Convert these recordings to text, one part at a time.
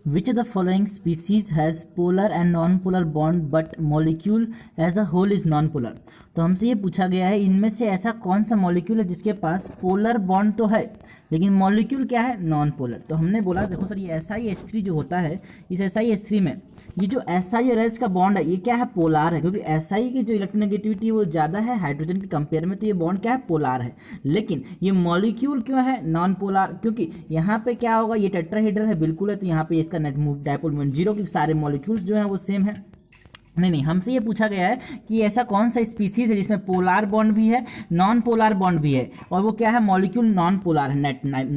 Which of the following species has polar and non polar bond but molecule as a whole is non polar. तो हमसे ये पूछा गया है इनमें से ऐसा कौन सा मॉलिक्यूल है जिसके पास पोलर बॉन्ड तो है लेकिन मॉलिक्यूल क्या है, नॉन पोलर। तो हमने बोला देखो सर ये SiH3 जो होता है, इस SiH3 में ये जो Si और H का बॉन्ड है ये क्या है, पोलार है, क्योंकि Si की जो इलेक्ट्रोनेगेटिविटी वो ज़्यादा है हाइड्रोजन के कंपेयर में, तो ये बॉन्ड क्या है, पोलार है। लेकिन ये मॉलिक्यूल क्यों है नॉन पोलार, क्योंकि यहाँ पे क्या होगा, ये टेट्राहेड्रल है बिल्कुल है, तो यहाँ पे इसका नेट डायपोल मोमेंट 0, क्योंकि सारे मॉलिक्यूल्स जो हैं वो सेम है। नहीं, हमसे ये पूछा गया है कि ऐसा कौन सा स्पीसीज है जिसमें पोलार बॉन्ड भी है नॉन पोलार बॉन्ड भी है, और वो क्या है, मॉलिक्यूल नॉन पोलार है।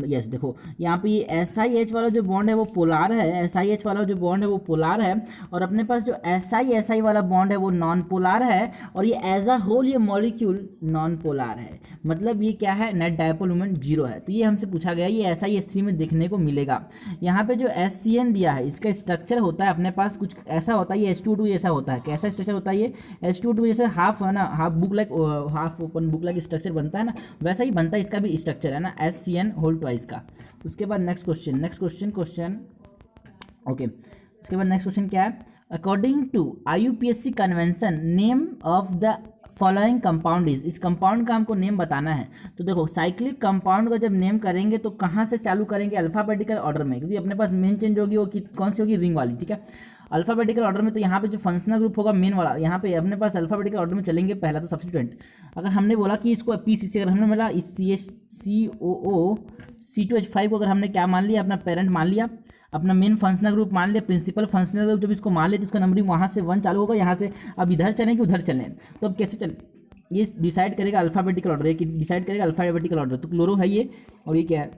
यस देखो यहाँ पे ये SiH वाला जो बॉन्ड है वो पोलार है, SiH वाला जो बॉन्ड है वो पोलार है, और अपने पास जो Si वाला बॉन्ड है वो नॉन पोलार है, और ये एज अ होल ये मॉलिक्यूल नॉन पोलार है, मतलब ये क्या है, नेट डायपोल मोमेंट 0 है। तो ये हमसे पूछा गया, ये SiH3 में देखने को मिलेगा। यहाँ पे जो SCN दिया है इसका स्ट्रक्चर होता है अपने पास कुछ ऐसा होता है, ये H2O ऐसा होता है। कैसा स्ट्रक्चर होता है ये, H2O जैसे हाफ है ना, half book like, half open book like structure बनता है ना, वैसा ही बनता है इसका भी स्ट्रक्चर है ना, SCN होल ट्वाइस का। उसके बाद नेक्स्ट क्वेश्चन ओके, उसके बाद नेक्स्ट क्वेश्चन क्या है, according to IUPAC convention name of the following compound is, इस कंपाउंड का हमको नेम बताना है। तो देखो साइक्लिक कंपाउंड का जब नेम करेंगे तो कहाँ से चालू करेंगे, अल्फाबेटिकल ऑर्डर में, क्योंकि अपने पास मेन चेंज होगी वो कौन सी होगी, रिंग वाली, ठीक है, अल्फाबेटिकल ऑर्डर में। तो यहाँ पे जो फंक्शनल ग्रुप होगा मेन वाला, यहाँ पे अपने पास अल्फाबेटिकल ऑर्डर में चलेंगे। पहला तो सब्स्टिट्यूएंट, अगर हमने बोला कि इसको PCC, अगर हमने बोला इस CHCOO C2H5 को अगर हमने क्या मान लिया, अपना पेरेंट मान लिया, अपना मेन फंक्शनल ग्रुप मान लिया, प्रिंसिपल फंक्शनल ग्रुप जब इसको मान लिया तो इसका नंबरिंग वहाँ से 1 चालू होगा, यहाँ से अब इधर चलें कि उधर चलें, तो अब कैसे चले, ये डिसाइड करेगा अल्फाबेटिकल ऑर्डर, ये डिसाइड करेगा अल्फाबेटिकल ऑर्डर। तो क्लोरो है ये, और ये क्या है,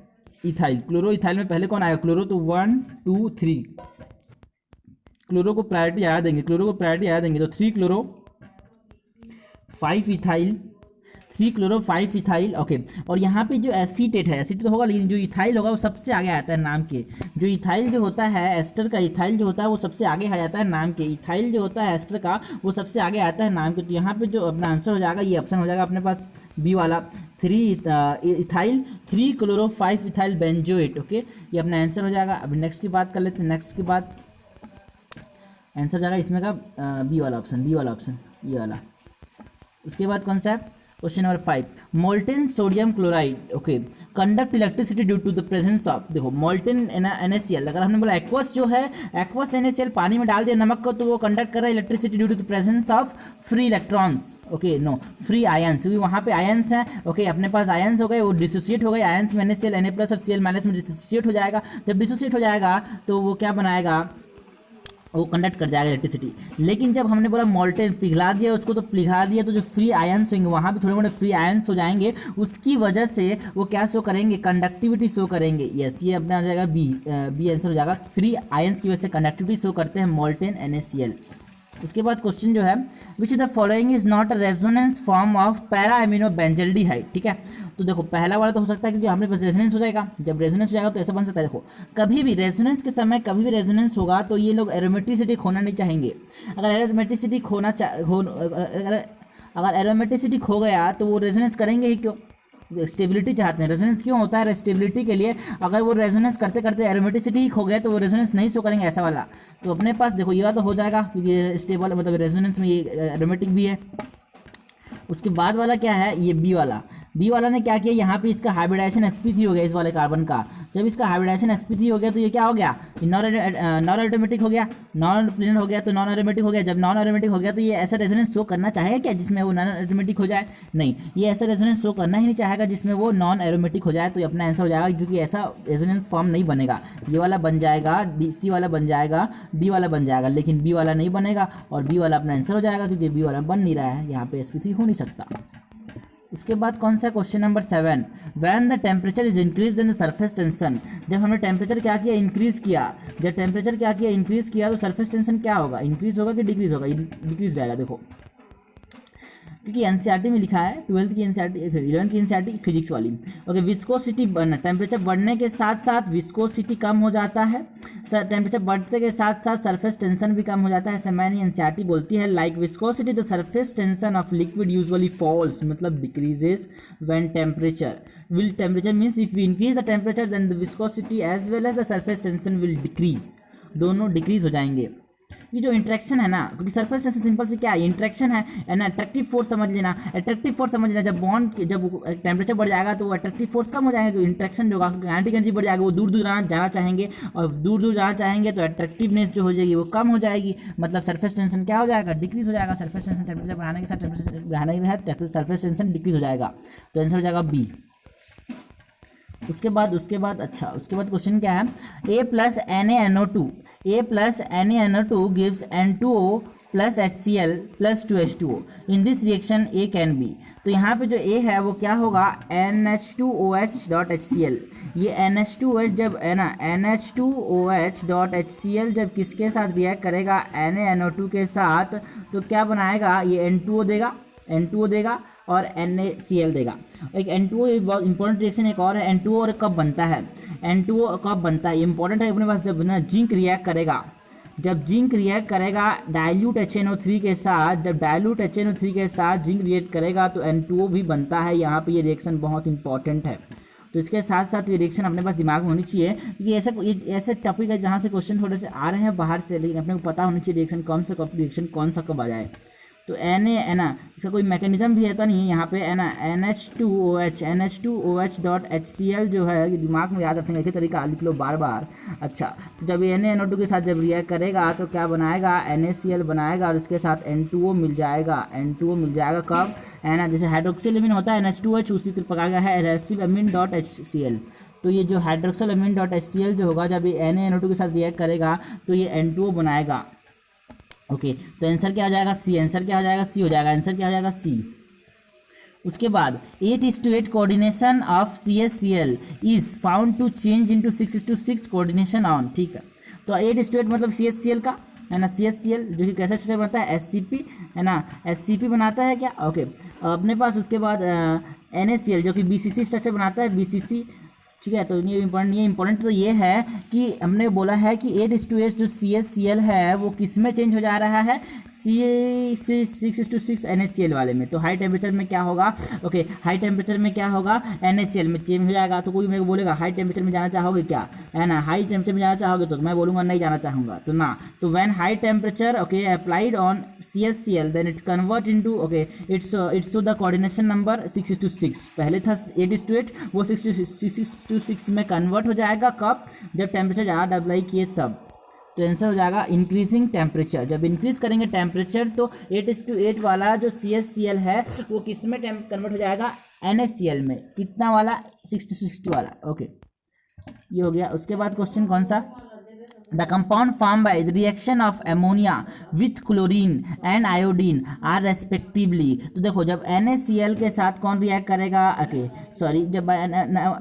इथाइल। क्लोरो इथाइल में पहले कौन आएगा, क्लोरो, तो 1 2 3 क्लोरो को प्रायोरिटी आया देंगे, तो 3 chloro 5 ethyl, 3 chloro 5 ethyl, okay. और यहाँ पे जो एसीटेट है, एसीटेट तो होगा लेकिन जो इथाइल होगा वो सबसे आगे आता है नाम के। जो इथाइल जो होता है एस्टर का, इथाइल जो होता है वो सबसे आगे आ जाता है नाम के। इथाइल जो होता है एस्टर का वो सबसे आगे आता है नाम के। तो यहाँ पे जो अपना आंसर हो जाएगा, ये ऑप्शन हो जाएगा अपने पास बी वाला, 3 ethyl 3 chloro 5 ethyl benzoate, okay, ये अपना आंसर हो जाएगा। अभी नेक्स्ट की बात कर लेते हैं। नेक्स्ट के बाद आंसर जाएगा इसमें का बी वाला ऑप्शन, ये वाला। उसके बाद कौन सा है, question number 5, molten sodium chloride, okay, conduct electricity due to the presence of, देखो मोल्टेन NaCl, अगर हमने बोला एक्वस जो है, एक्वस NaCl पानी में डाल दिया नमक को, तो वो कंडक्ट कर रहा है electricity due to the presence of free electrons, okay, no free ions, क्योंकि वहाँ पे आयंस है, ओके, अपने पास आयंस हो गए, वो डिसोसिएट हो गए, आयंस में NaCl Na+ और Cl- में डिसोसिएट हो जाएगा। जब डिसोसिएट हो जाएगा तो वो क्या बनाएगा, वो कंडक्ट कर जाएगा इलेक्ट्रिसिटी। लेकिन जब हमने बोला मोल्टेन पिघला दिया उसको, तो पिघला दिया तो जो फ्री आयंस होंगे वहाँ भी थोड़े मोटे फ्री आयंस हो जाएंगे, उसकी वजह से वो क्या शो करेंगे, कंडक्टिविटी शो करेंगे। यस, ये अपना आ जाएगा बी आंसर हो जाएगा, फ्री आयंस की वजह से कंडक्टिविटी शो करते हैं मोल्टेन NaCl। उसके बाद क्वेश्चन जो है, विच the following is not a resonance form of para amino benzaldehyde, ठीक है। तो देखो पहला वाला तो हो सकता है क्योंकि हमारे पास रेजोनेंस हो जाएगा, जब रेजोनेंस हो जाएगा तो ऐसा बन सकता है। देखो कभी भी रेजोनेंस के समय कभी भी रेजोनेंस होगा तो ये लोग एरोमेटिसिटी खोना नहीं चाहेंगे। अगर एरोमेटिसिटी अगर एरोमेटिसिटी खो गया तो वो रेजोनेंस करेंगे ही क्यों, स्टेबिलिटी चाहते हैं। रेजोनेंस क्यों होता है, स्टेबिलिटी के लिए। अगर वो रेजोनेंस करते करते एरोमेटिसिटी ही खो गया तो वो रेजोनेंस नहीं शो करेंगे, ऐसा वाला। तो अपने पास देखो ये तो हो जाएगा क्योंकि स्टेबल मतलब रेजोनेंस में ये एरोमेटिक भी है। उसके बाद वाला क्या है, ये बी वाला ने क्या किया, यहाँ पे इसका हाइब्रिडाइजेशन sp3 हो गया इस वाले कार्बन का। जब इसका हाइब्रिडाइजेशन sp3 हो गया तो ये क्या हो गया, नॉन एरोमेटिक हो गया, नॉन प्लेनर हो गया तो नॉन एरोमेटिक हो गया। जब नॉन एरोमेटिक हो गया तो ये ऐसा रेजोनेंस शो करना चाहेगा क्या जिसमें वो नॉन एरोमेटिक हो जाए, नहीं, ये ऐसा रेजोनेंस शो करना ही नहीं चाहेगा जिसमें वो नॉन एरोमेटिक हो जाए। तो ये अपना आंसर हो जाएगा, क्योंकि ऐसा रेजोनेंस फॉर्म नहीं बनेगा। ये वाला बन जाएगा, सी वाला बन जाएगा, डी वाला बन जाएगा, लेकिन बी वाला नहीं बनेगा और बी वाला अपना आंसर हो जाएगा क्योंकि बी वाला बन नहीं रहा है, यहाँ पे sp3 हो नहीं सकता। उसके बाद कौन सा question number 7, when the temperature is increase in the surface tension, जब हमने टेम्परेचर क्या किया, इंक्रीज किया। जब टेम्परेचर क्या किया, इंक्रीज किया, तो सरफेस टेंशन क्या होगा, इंक्रीज होगा कि डिक्रीज होगा, डिक्रीज जाएगा। देखो क्योंकि एनसीईआरटी में लिखा है, 12th की एनसीईआरटी 11th की एनसीईआरटी फिजिक्स वाली। ओके, विस्कोसिटी टेम्परेचर बढ़ने के साथ साथ विस्कोसिटी कम हो जाता है, टेम्परेचर बढ़ने के साथ साथ सरफेस टेंशन भी कम हो जाता है। ऐसे मैंने एनसीईआरटी बोलती है, like viscosity the surface tension of liquid usually falls, मतलब decreases when temperature means if we increase the temperature then the viscosity as well as the surface tension will decrease. दोनों डिक्रीज हो जाएंगे। ये जो interaction है ना, क्योंकि surface tension simple से क्या है, इंट्रैक्शन है ना, अट्रैक्टिव फोर्स समझ लेना, अट्रैक्टिव फोर्स समझ लेना। जब बॉन्ड जब टेम्परेचर बढ़ जाएगा तो अट्रैक्टिव फोर्स कम हो जाएगा, तो इंट्रैक्शन जो होगा, काइनेटिक एनर्जी बढ़ जाएगा, वो दूर दूर जाना चाहेंगे, और दूर दूर जाना चाहेंगे तो अट्रैक्टिवनेस जो हो जाएगी वो कम हो जाएगी, मतलब सरफेस टेंशन क्या हो जाएगा, डिक्रीज हो जाएगा। सरफेस टेंशन टेम्परेचर बढ़ाने के साथ टेम्परेचर बढ़ाने के साथ सरफेस टेंशन डिक्रीज हो जाएगा। तो आंसर हो जाएगा बी। उसके बाद अच्छा, उसके बाद क्वेश्चन क्या है, A plus NaNO2 A plus NaNO2 gives N2O plus HCl plus 2H2O in this reaction A can be. तो यहाँ पे जो A है वो क्या होगा, NH2OH.HCl। ये NH2OH जब है ना, NH2OH.HCl जब किसके साथ रिएक्ट करेगा, NaNO2 के साथ, तो क्या बनाएगा, ये N2O देगा और NaCl देगा। एक N2O एक बहुत इंपॉर्टेंट रिएक्शन एक और है, N2O और कब बनता है, N2O कब बनता है, इंपॉर्टेंट है अपने पास। जब ना जिंक रिएक्ट करेगा, जब जिंक रिएक्ट करेगा डाइल्यूट HNO3 के साथ, जब डाइल्यूट HNO3 के साथ जिंक रिएक्ट करेगा तो N2O भी बनता है। यहाँ पे ये रिएक्शन बहुत इंपॉर्टेंट है, तो इसके साथ साथ ये रिएक्शन अपने पास दिमाग में होनी चाहिए, क्योंकि ऐसे टॉपिक है जहाँ से क्वेश्चन थोड़े से आ रहे हैं बाहर से, लेकिन अपने को पता होनी चाहिए रिएक्शन कौन सा कब आ जाए। तो Na है ना, इसका कोई मैकेनिज्म भी रहता नहीं है यहाँ पे, है ना, NH2OH.HCl जो है, ये दिमाग में याद रखने का तरीका लिख लो बार बार। अच्छा, तो जब NaNO2 के साथ जब रिएक्ट करेगा तो क्या बनाएगा, NaCl बनाएगा और उसके साथ N2O मिल जाएगा। N2O मिल जाएगा कब, है ना, जैसे हाइड्रोक्सिल अमीन होता है NH2OH, उसी प्रकार का है हाइड्रोक्सिल तो ये जो हाइड्रोक्सिल अमीन.HCl जो होगा, जब ये NaNO2 के साथ रिएक्ट करेगा तो ये N2O बनाएगा। ओके, तो आंसर क्या हो जाएगा, सी। आंसर क्या हो जाएगा, सी हो जाएगा। आंसर क्या हो जाएगा, सी। उसके बाद 8:8 coordination of CaCl is found to change into 6:6 coordination on. ठीक है, तो 8:8 मतलब CaCl का, है ना, CaCl जो कि कैसे स्ट्रक्चर बनता है, SCP, है ना, SCP बनाता है क्या। ओके, अपने पास उसके बाद NaCl जो कि BCC स्ट्रक्चर बनाता है, BCC। ठीक है, तो ये इंपॉर्टेंट तो ये है कि हमने बोला है कि 8:8 जो CaCl है वो किस में चेंज हो जा रहा है, 6:6 NaCl वाले में। तो हाई टेम्परेचर में क्या होगा, ओके, हाई टेम्परेचर में क्या होगा, NaCl में चेंज हो जाएगा। तो कोई मेरे को बोलेगा हाई टेम्परेचर में जाना चाहोगे क्या, है ना, हाई टेम्परेचर में जाना चाहोगे, तो मैं बोलूँगा नहीं जाना चाहूँगा, तो ना। तो when high temperature okay applied on CaCl then it convert into okay it's the coordination number 6:6। पहले था 8:8, वो 6:6 में कन्वर्ट हो जाएगा कब, जब टेम्परेचर ज़्यादा अप्लाई किए तब। तो आंसर हो जाएगा इंक्रीजिंग टेम्परेचर। जब इंक्रीज करेंगे टेम्परेचर तो 8:8 वाला जो CaCl है वो किस में कन्वर्ट हो जाएगा, NaCl में। कितना वाला, 6:6 वाला। ओके, ये हो गया। उसके बाद क्वेश्चन कौन सा, The compound formed by the reaction of ammonia with chlorine and iodine are respectively। तो देखो, जब NaCl के साथ कौन रिएक्ट करेगा, ओके सॉरी, जब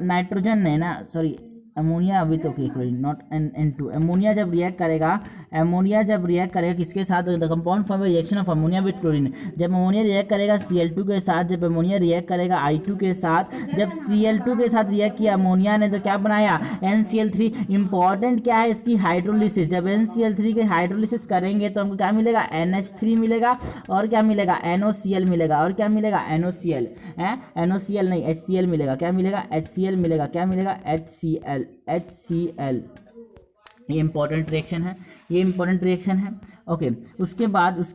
नाइट्रोजन ने ना, sorry, ammonia with okay chlorine not N2, ammonia जब रिएक्ट करेगा किसके साथ, the compound form reaction of ammonia with chlorine. जब अमोनिया रिएक्ट करेगा Cl2 के साथ, जब अमोनिया रिएक्ट करेगा I2 के साथ, जब Cl2 के साथ रिएक्ट किया अमोनिया ने तो क्या बनाया, NCl3। इंपॉर्टेंट क्या है इसकी, हाइड्रोलिसिस। जब NCl3 के हाइड्रोलिसिस करेंगे तो हमको क्या मिलेगा, NH3 मिलेगा, और क्या मिलेगा, NOCl मिलेगा, और क्या मिलेगा, NOCl है, NOCl नहीं HCl मिलेगा, क्या मिलेगा, HCl मिलेगा, क्या मिलेगा, HCl। ये इंपॉर्टेंट रिएक्शन है, ओके। उसके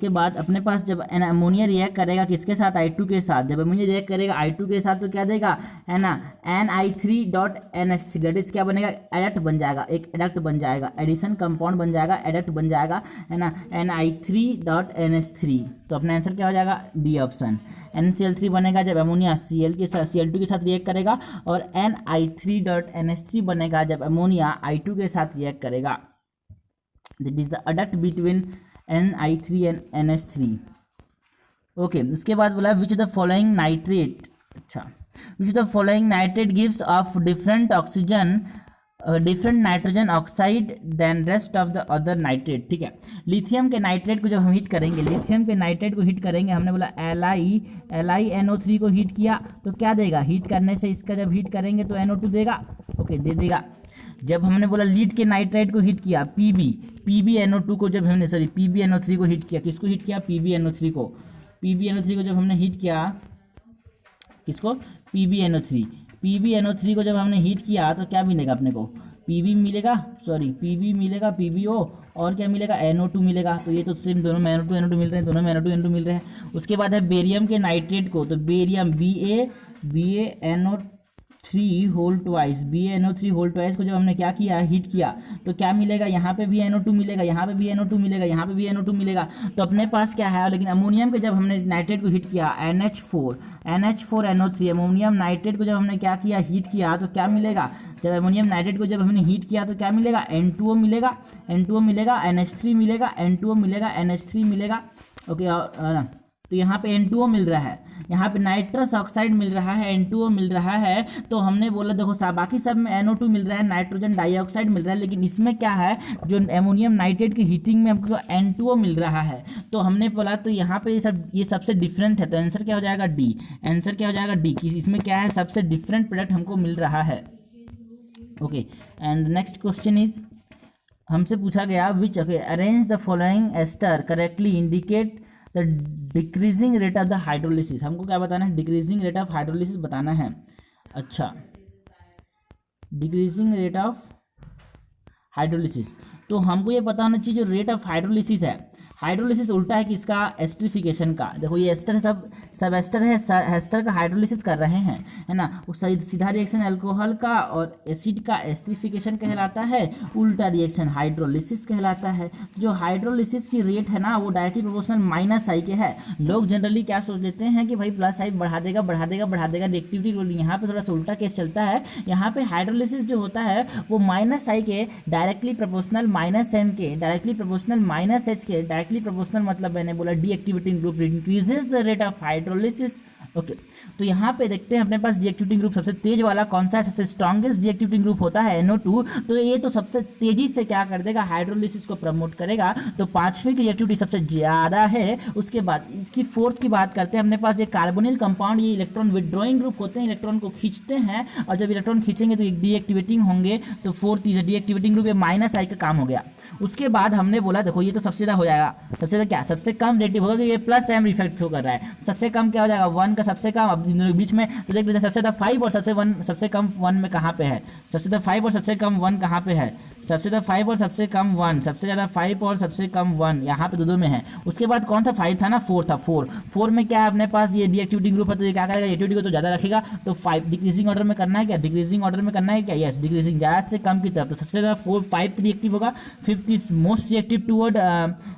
बाद अपने पास जब अमोनिया रिएक्ट करेगा किसके साथ, I2 के साथ, जब अमोनिया रिएक्ट करेगा I2 के साथ तो क्या देगा, है ना, Ni3.NH3 दैट इज क्या बनेगा, एडक्ट बन जाएगा, एक एडक्ट बन जाएगा, एडिशन कंपाउंड बन जाएगा, एडक्ट बन जाएगा, है ना, Ni3.NH3। तो अपना आंसर क्या हो जाएगा, डी ऑप्शन। NCl3 बनेगा जब अमोनिया Cl2 के साथ रिएक्ट करेगा, और Ni3.NH3 बनेगा जब अमोनिया I2 के साथ रिएक्ट करेगा। That is the adduct between Ni3 and NH3। Okay, उसके बाद बोला विच द फॉलोइंग नाइट्रेट, अच्छा, which the following nitrate gives off different oxygen different nitrogen oxide then rest of the other nitrate. ठीक है, lithium के nitrate को जब हम हीट करेंगे, हमने बोला LiNO3 को हीट किया तो क्या देगा, हीट करने से इसका जब हीट करेंगे तो NO2 देगा, ओके, दे देगा। जब हमने बोला लीड के नाइट्राइट को हीट किया, PbNO2 को जब हमने PbNO3 को हीट किया, किसको हीट किया, PbNO3 को जब हमने हीट किया, किसको, PbNO3 को जब हमने हीट किया तो क्या मिलेगा अपने को, पीबी मिलेगा, सॉरी पीबी मिलेगा, पीबीओ, और क्या मिलेगा, NO2 मिलेगा। तो ये तो सेम दोनों में NO2 मिल रहे हैं, दोनों में NO2 मिल रहे हैं। उसके बाद है बेरियम के नाइट्रेट को, तो barium BaNO3 whole twice, BaNO3 whole twice को जब हमने क्या किया, हीट किया, तो क्या मिलेगा, यहाँ पे भी NO2 मिलेगा, यहाँ पे भी NO2 मिलेगा, यहाँ पे भी NO2 मिलेगा। तो अपने पास क्या है, लेकिन अमोनियम के जब हमने नाइट्रेट को हीट किया, NH4NO3 अमोनियम नाइट्रेट को जब हमने क्या किया, हीट किया, तो क्या मिलेगा, जब अमोनियम नाइट्रेट को जब हमने हीट किया तो क्या मिलेगा, N2O मिलेगा, N2O मिलेगा, NH3 मिलेगा, N2O मिलेगा, NH3 मिलेगा। ओके, और तो यहाँ पे N2O मिल रहा है, यहाँ पे नाइट्रस ऑक्साइड मिल रहा है, N2O मिल रहा है। तो हमने बोला देखो बाकी सब में NO2 मिल रहा है, नाइट्रोजन डाइऑक्साइड मिल रहा है, लेकिन इसमें क्या है, जो एमोनियम नाइट्रेट की हीटिंग में हमको N2O मिल रहा है। तो हमने बोला तो यहाँ पे ये सबसे डिफरेंट है, तो आंसर क्या हो जाएगा, डी। आंसर क्या हो जाएगा, डी, कि इसमें क्या है, सबसे डिफरेंट प्रोडक्ट हमको मिल रहा है। Okay, and next question is, हमसे पूछा गया which, okay, arrange the following ester correctly indicate the decreasing rate of the hydrolysis. हमको क्या बताना है, डिक्रीजिंग रेट ऑफ हाइड्रोलिसिस बताना है। अच्छा, डिक्रीजिंग रेट ऑफ हाइड्रोलिसिस, तो हमको ये पता होना चाहिए जो रेट ऑफ हाइड्रोलिसिस है, हाइड्रोलिसिस उल्टा है किसका, एस्टरिफिकेशन का। देखो ये एस्टर है, सब एस्टर है, एस्टर का हाइड्रोलिसिस कर रहे हैं, है ना। उस सीधा रिएक्शन अल्कोहल का और एसिड का एस्टरिफिकेशन कहलाता है, उल्टा रिएक्शन हाइड्रोलिसिस कहलाता है। जो हाइड्रोलिसिस की रेट है ना, वो डायरेक्टली प्रोपोर्शनल माइनस आई के है। लोग जनरली क्या सोच लेते हैं कि भाई प्लस आई बढ़ा देगा बढ़ा देगा बढ़ा देगा रिएक्टिविटी, यहाँ पे थोड़ा सा उल्टा केस चलता है। यहाँ पे हाइड्रोलिसिस जो होता है वो माइनस आई के डायरेक्टली प्रोपोर्शनल माइनस एन के, डायरेक्टली प्रोपोर्शनल माइनस एच के, डायरेक्टली प्रोपोर्शनल मतलब मैंने बोला deactivating group increases the rate of hydrolysis. Okay, तो यहाँ पे देखते हैं अपने पास डीएक्टिवेटिंग ग्रुप सबसे तेज वाला कौन सा है, सबसे स्ट्रॉन्गेस्ट डीएक्टिवेटिंग ग्रुप होता है NO2। तो ये तो सबसे तेजी से क्या कर देगा, हाइड्रोलिसिस को प्रमोट करेगा। तो पांचवी की रिएक्टिविटी सबसे ज्यादा है। उसके बाद इसकी फोर्थ की बात करते हैं, अपने पास ये कार्बोनिल कंपाउंड, ये इलेक्ट्रॉन विड्रॉइंग ग्रुप होते हैं, इलेक्ट्रॉन को खींचते हैं, और जब इलेक्ट्रॉन खींचेंगे तो डीएक्टिवेटिंग होंगे। तो फोर्थ डीएक्टिवेटिंग ग्रुप माइनस आई का काम हो गया। उसके बाद हमने बोला देखो ये तो सबसे ज्यादा हो जाएगा, सबसे ज्यादा क्या, सबसे कम रेटिव होगा कि ये प्लस एम इफेक्ट शो कर रहा है। सबसे कम क्या हो जाएगा, 1 का सबसे कम, अब बीच में तो देख लेते हैं सबसे ज्यादा 5 और सबसे कम 1 में कहाँ पे है, सबसे ज्यादा 5 और सबसे कम 1 कहाँ पे है, सबसे ज्यादा 5 और सबसे कम 1, सबसे ज्यादा 5 और सबसे कम 1 यहाँ पे दो में है। उसके बाद कौन था, 5 था ना, 4 था। 4 में क्या है अपने पास, ये डीएक्टिवेटिंग ग्रुप है, तो ये क्या करेगा, एक्टिविटी को तो ज्यादा रखेगा। तो 5 डिक्रीजिंग ऑर्डर में करना है क्या, डिक्रीजिंग ऑर्डर में करना है क्या, यस, डिक्रीजिंग ज्यादा से कम की तरफ। तो सबसे ज्यादा 5 रिएक्टिव होगा, 5th is most reactive toward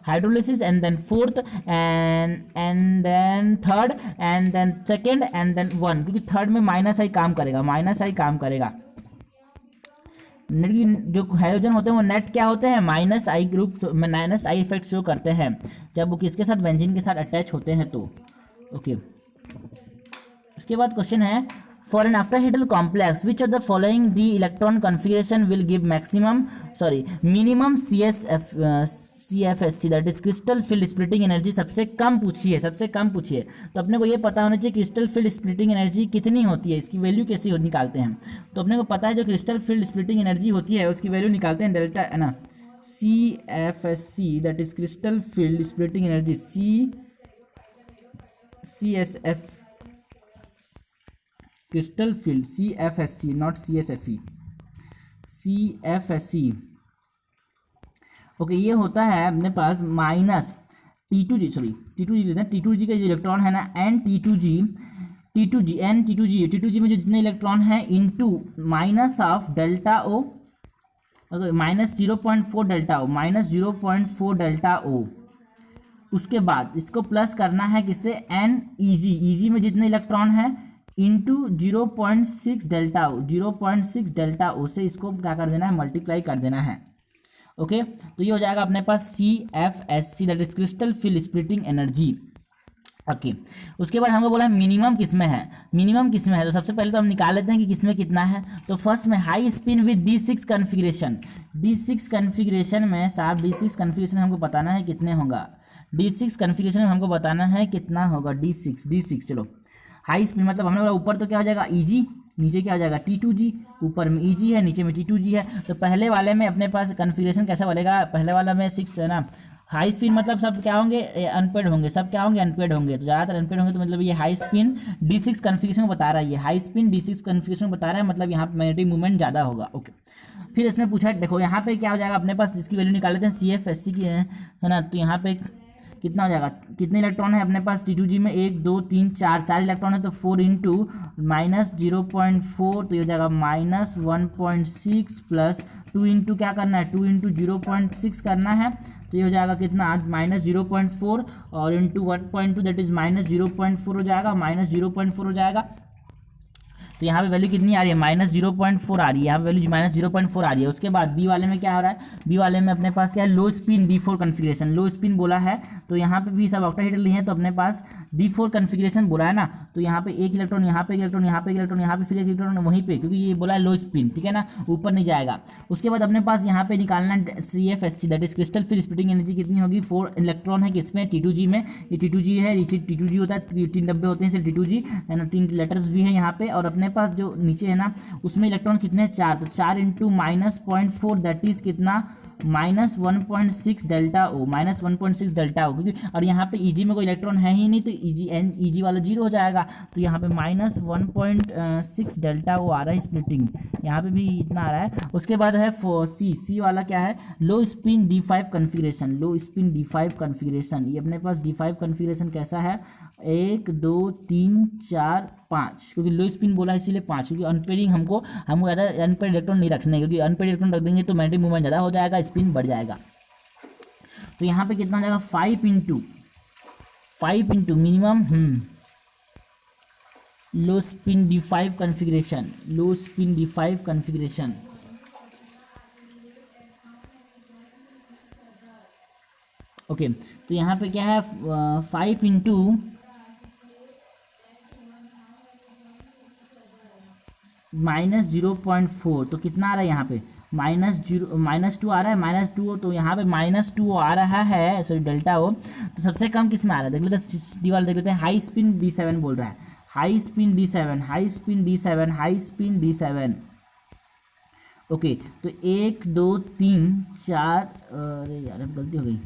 hydrolysis, and then 4th, and then 3rd, and then 2nd, and then 1, क्योंकि 3rd में माइनस आई काम करेगा, माइनस आई काम करेगा। जो हाइड्रोजन होते हैं वो नेट क्या होते हैं, minus I group, minus I effect show करते हैं जब वो किसके साथ, बेंजीन के साथ अटैच होते हैं। तो ओके, उसके बाद क्वेश्चन है, for an octahedral complex which of the following d electron configuration will give minimum CFSC, that is crystal field splitting energy. सबसे कम पूछिए, सबसे कम पूछिए, तो अपने को ये पता होना चाहिए क्रिस्टल फील्ड स्प्लिटिंग एनर्जी कितनी होती है, इसकी वैल्यू कैसे निकालते हैं। तो अपने को पता है जो क्रिस्टल फील्ड स्प्लिटिंग एनर्जी होती है उसकी वैल्यू निकालते हैं डेल्टा, है ना, CFSC, that is crystal field splitting energy, CSF, crystal field CFSC, not CSFE, CFSC। Okay, ये होता है अपने पास माइनस T2G लेते हैं, T2G का जो इलेक्ट्रॉन है ना, N T2G में जो जितने इलेक्ट्रॉन है into minus of delta O, minus 0.4 delta O, minus 0.4 delta O। उसके बाद इसको प्लस करना है किससे, EG में जितने इलेक्ट्रॉन है into 0.6 delta O, 0.6 delta O से इसको क्या कर देना है, मल्टीप्लाई कर देना है। ओके, तो ये हो जाएगा अपने पास CFSC, that is crystal field splitting energy. Okay, उसके बाद हमको बोला है मिनिमम किसमें है, मिनिमम किसमें है। तो सबसे पहले तो हम निकाल लेते हैं कि किसमें कितना है। तो फर्स्ट में high spin with D6 configuration, D6 configuration में साहब, D6 कन्फिग्रेशन हमको बताना है कितने होगा, D6 कन्फिग्रेशन में हमको बताना है कितना होगा, D6। चलो, हाई स्पिन मतलब हमने बोला ऊपर तो क्या हो जाएगा EG, नीचे क्या हो जाएगा T2G, ऊपर में EG है नीचे में T2G है। तो पहले वाले में अपने पास कन्फिग्रेशन कैसा बनेगा, पहले वाला में 6 है ना, हाई स्पिन मतलब सब क्या होंगे, अनपेड होंगे, सब क्या होंगे, अनपेड होंगे। तो ज़्यादातर अनपेड होंगे, तो मतलब ये हाई स्पिन D6 कन्फिगरेशन को बता रहा है, ये हाई स्पिन D6 कन्फिगरेशन को बता रहा है, मतलब यहाँ पे मैग्नेटिक मूवमेंट ज़्यादा होगा। ओके, फिर इसमें पूछा, देखो यहाँ पे क्या हो जाएगा अपने पास, इसकी वैल्यू निकाल लेते हैं, CFSC की है ना। तो यहाँ पे कितना हो जाएगा, कितने इलेक्ट्रॉन है अपने पास T2G में, 1 2 3 4, 4 इलेक्ट्रॉन है, तो 4 इंटू -0.4, तो ये हो जाएगा -1.6 प्लस 2 इंटू क्या करना है, 2 इंटू 0.6 करना है, तो ये हो जाएगा कितना, -0.4 और इंटू 1.2 दैट इज -0.4 हो जाएगा, -0.4 हो जाएगा। तो यहाँ पे वैल्यू कितनी आ रही है, -0.4 आ रही है, यहाँ पे वैल्यू -0.4 आ रही है। उसके बाद बी वाले में क्या हो रहा है, बी वाले में अपने पास क्या है, लो स्पिन D4 कन्फिग्रेशन, लो स्पिन बोला है, तो यहाँ पे भी सब ऑक्टाहेड्रल लिए हैं, तो अपने पास D4 कन्फिग्रेशन बोला है ना, तो यहाँ पे एक इलेक्ट्रॉन, यहाँ पे एक इलेक्ट्रॉन, यहाँ पे एक इलेक्ट्रॉन, यहाँ पे फिर एक इलेक्ट्रॉन वहीं पे, क्योंकि ये बोला है लो स्पिन, ठीक है ना, ऊपर नहीं जाएगा। उसके बाद अपने पास यहाँ पे निकालना CFSC दैट इज क्रिस्टल फिर स्प्लिटिंग एनर्जी कितनी होगी, 4 इलेक्ट्रॉन है किसमें, T2G में, ये T2G है, नीचे T2G होता है, 3 डब्बे होते हैं सिर्फ T2G है ना, 3 लेटर्स भी है यहाँ पे, और अपने पास जो नीचे है ना उसमें इलेक्ट्रॉन कितने हैं, 4, तो 4 इंटू -0.4 दैट इज कितना, -1.6 डेल्टा ओ, -1.6 डेल्टा ओ, क्योंकि और यहाँ पे EG में कोई इलेक्ट्रॉन है ही नहीं, तो EG वाला 0 हो जाएगा, तो यहाँ पे -1.6 डेल्टा ओ आ रहा है स्प्लिटिंग, यहाँ पे भी इतना आ रहा है। उसके बाद है सी वाला क्या है, लो स्पिन D5 कन्फिग्रेशन, लो स्पिन D5 कन्फिग्रेशन, ये अपने पास D5 कन्फिग्रेशन कैसा है, 1 2 3 4 5, क्योंकि लो स्पिन बोला है इसीलिए 5, क्योंकि अनपेयरिंग हमको ज़्यादा अनपेयर्ड इलेक्ट्रॉन नहीं रखने, क्योंकि अनपेयर्ड इलेक्ट्रॉन रख देंगे तो मैग्नेटिक मूवमेंट ज़्यादा हो जाएगा, स्पिन बढ़ जाएगा। तो यहाँ पे कितना हो जाएगा, 5 इंटू मिनिमम लो स्पिन D5 कन्फिग्रेशन, लो स्पिन D5 कन्फिग्रेशन, ओके। तो यहाँ पे क्या है, 5 इंटू -0.4, तो कितना आ रहा है यहाँ पे, -2 आ रहा है, -2, तो यहाँ पे -2 आ रहा है, सॉरी डेल्टा ओ। तो सबसे कम किस में आ रहा है, देख लेते हैं, डी वाला देख लेते हैं, हाई स्पिन D7 बोल रहा है, high spin D7, high spin D7, high spin D7, okay. तो 1 2 3 4, अरे यार गलती हो गई,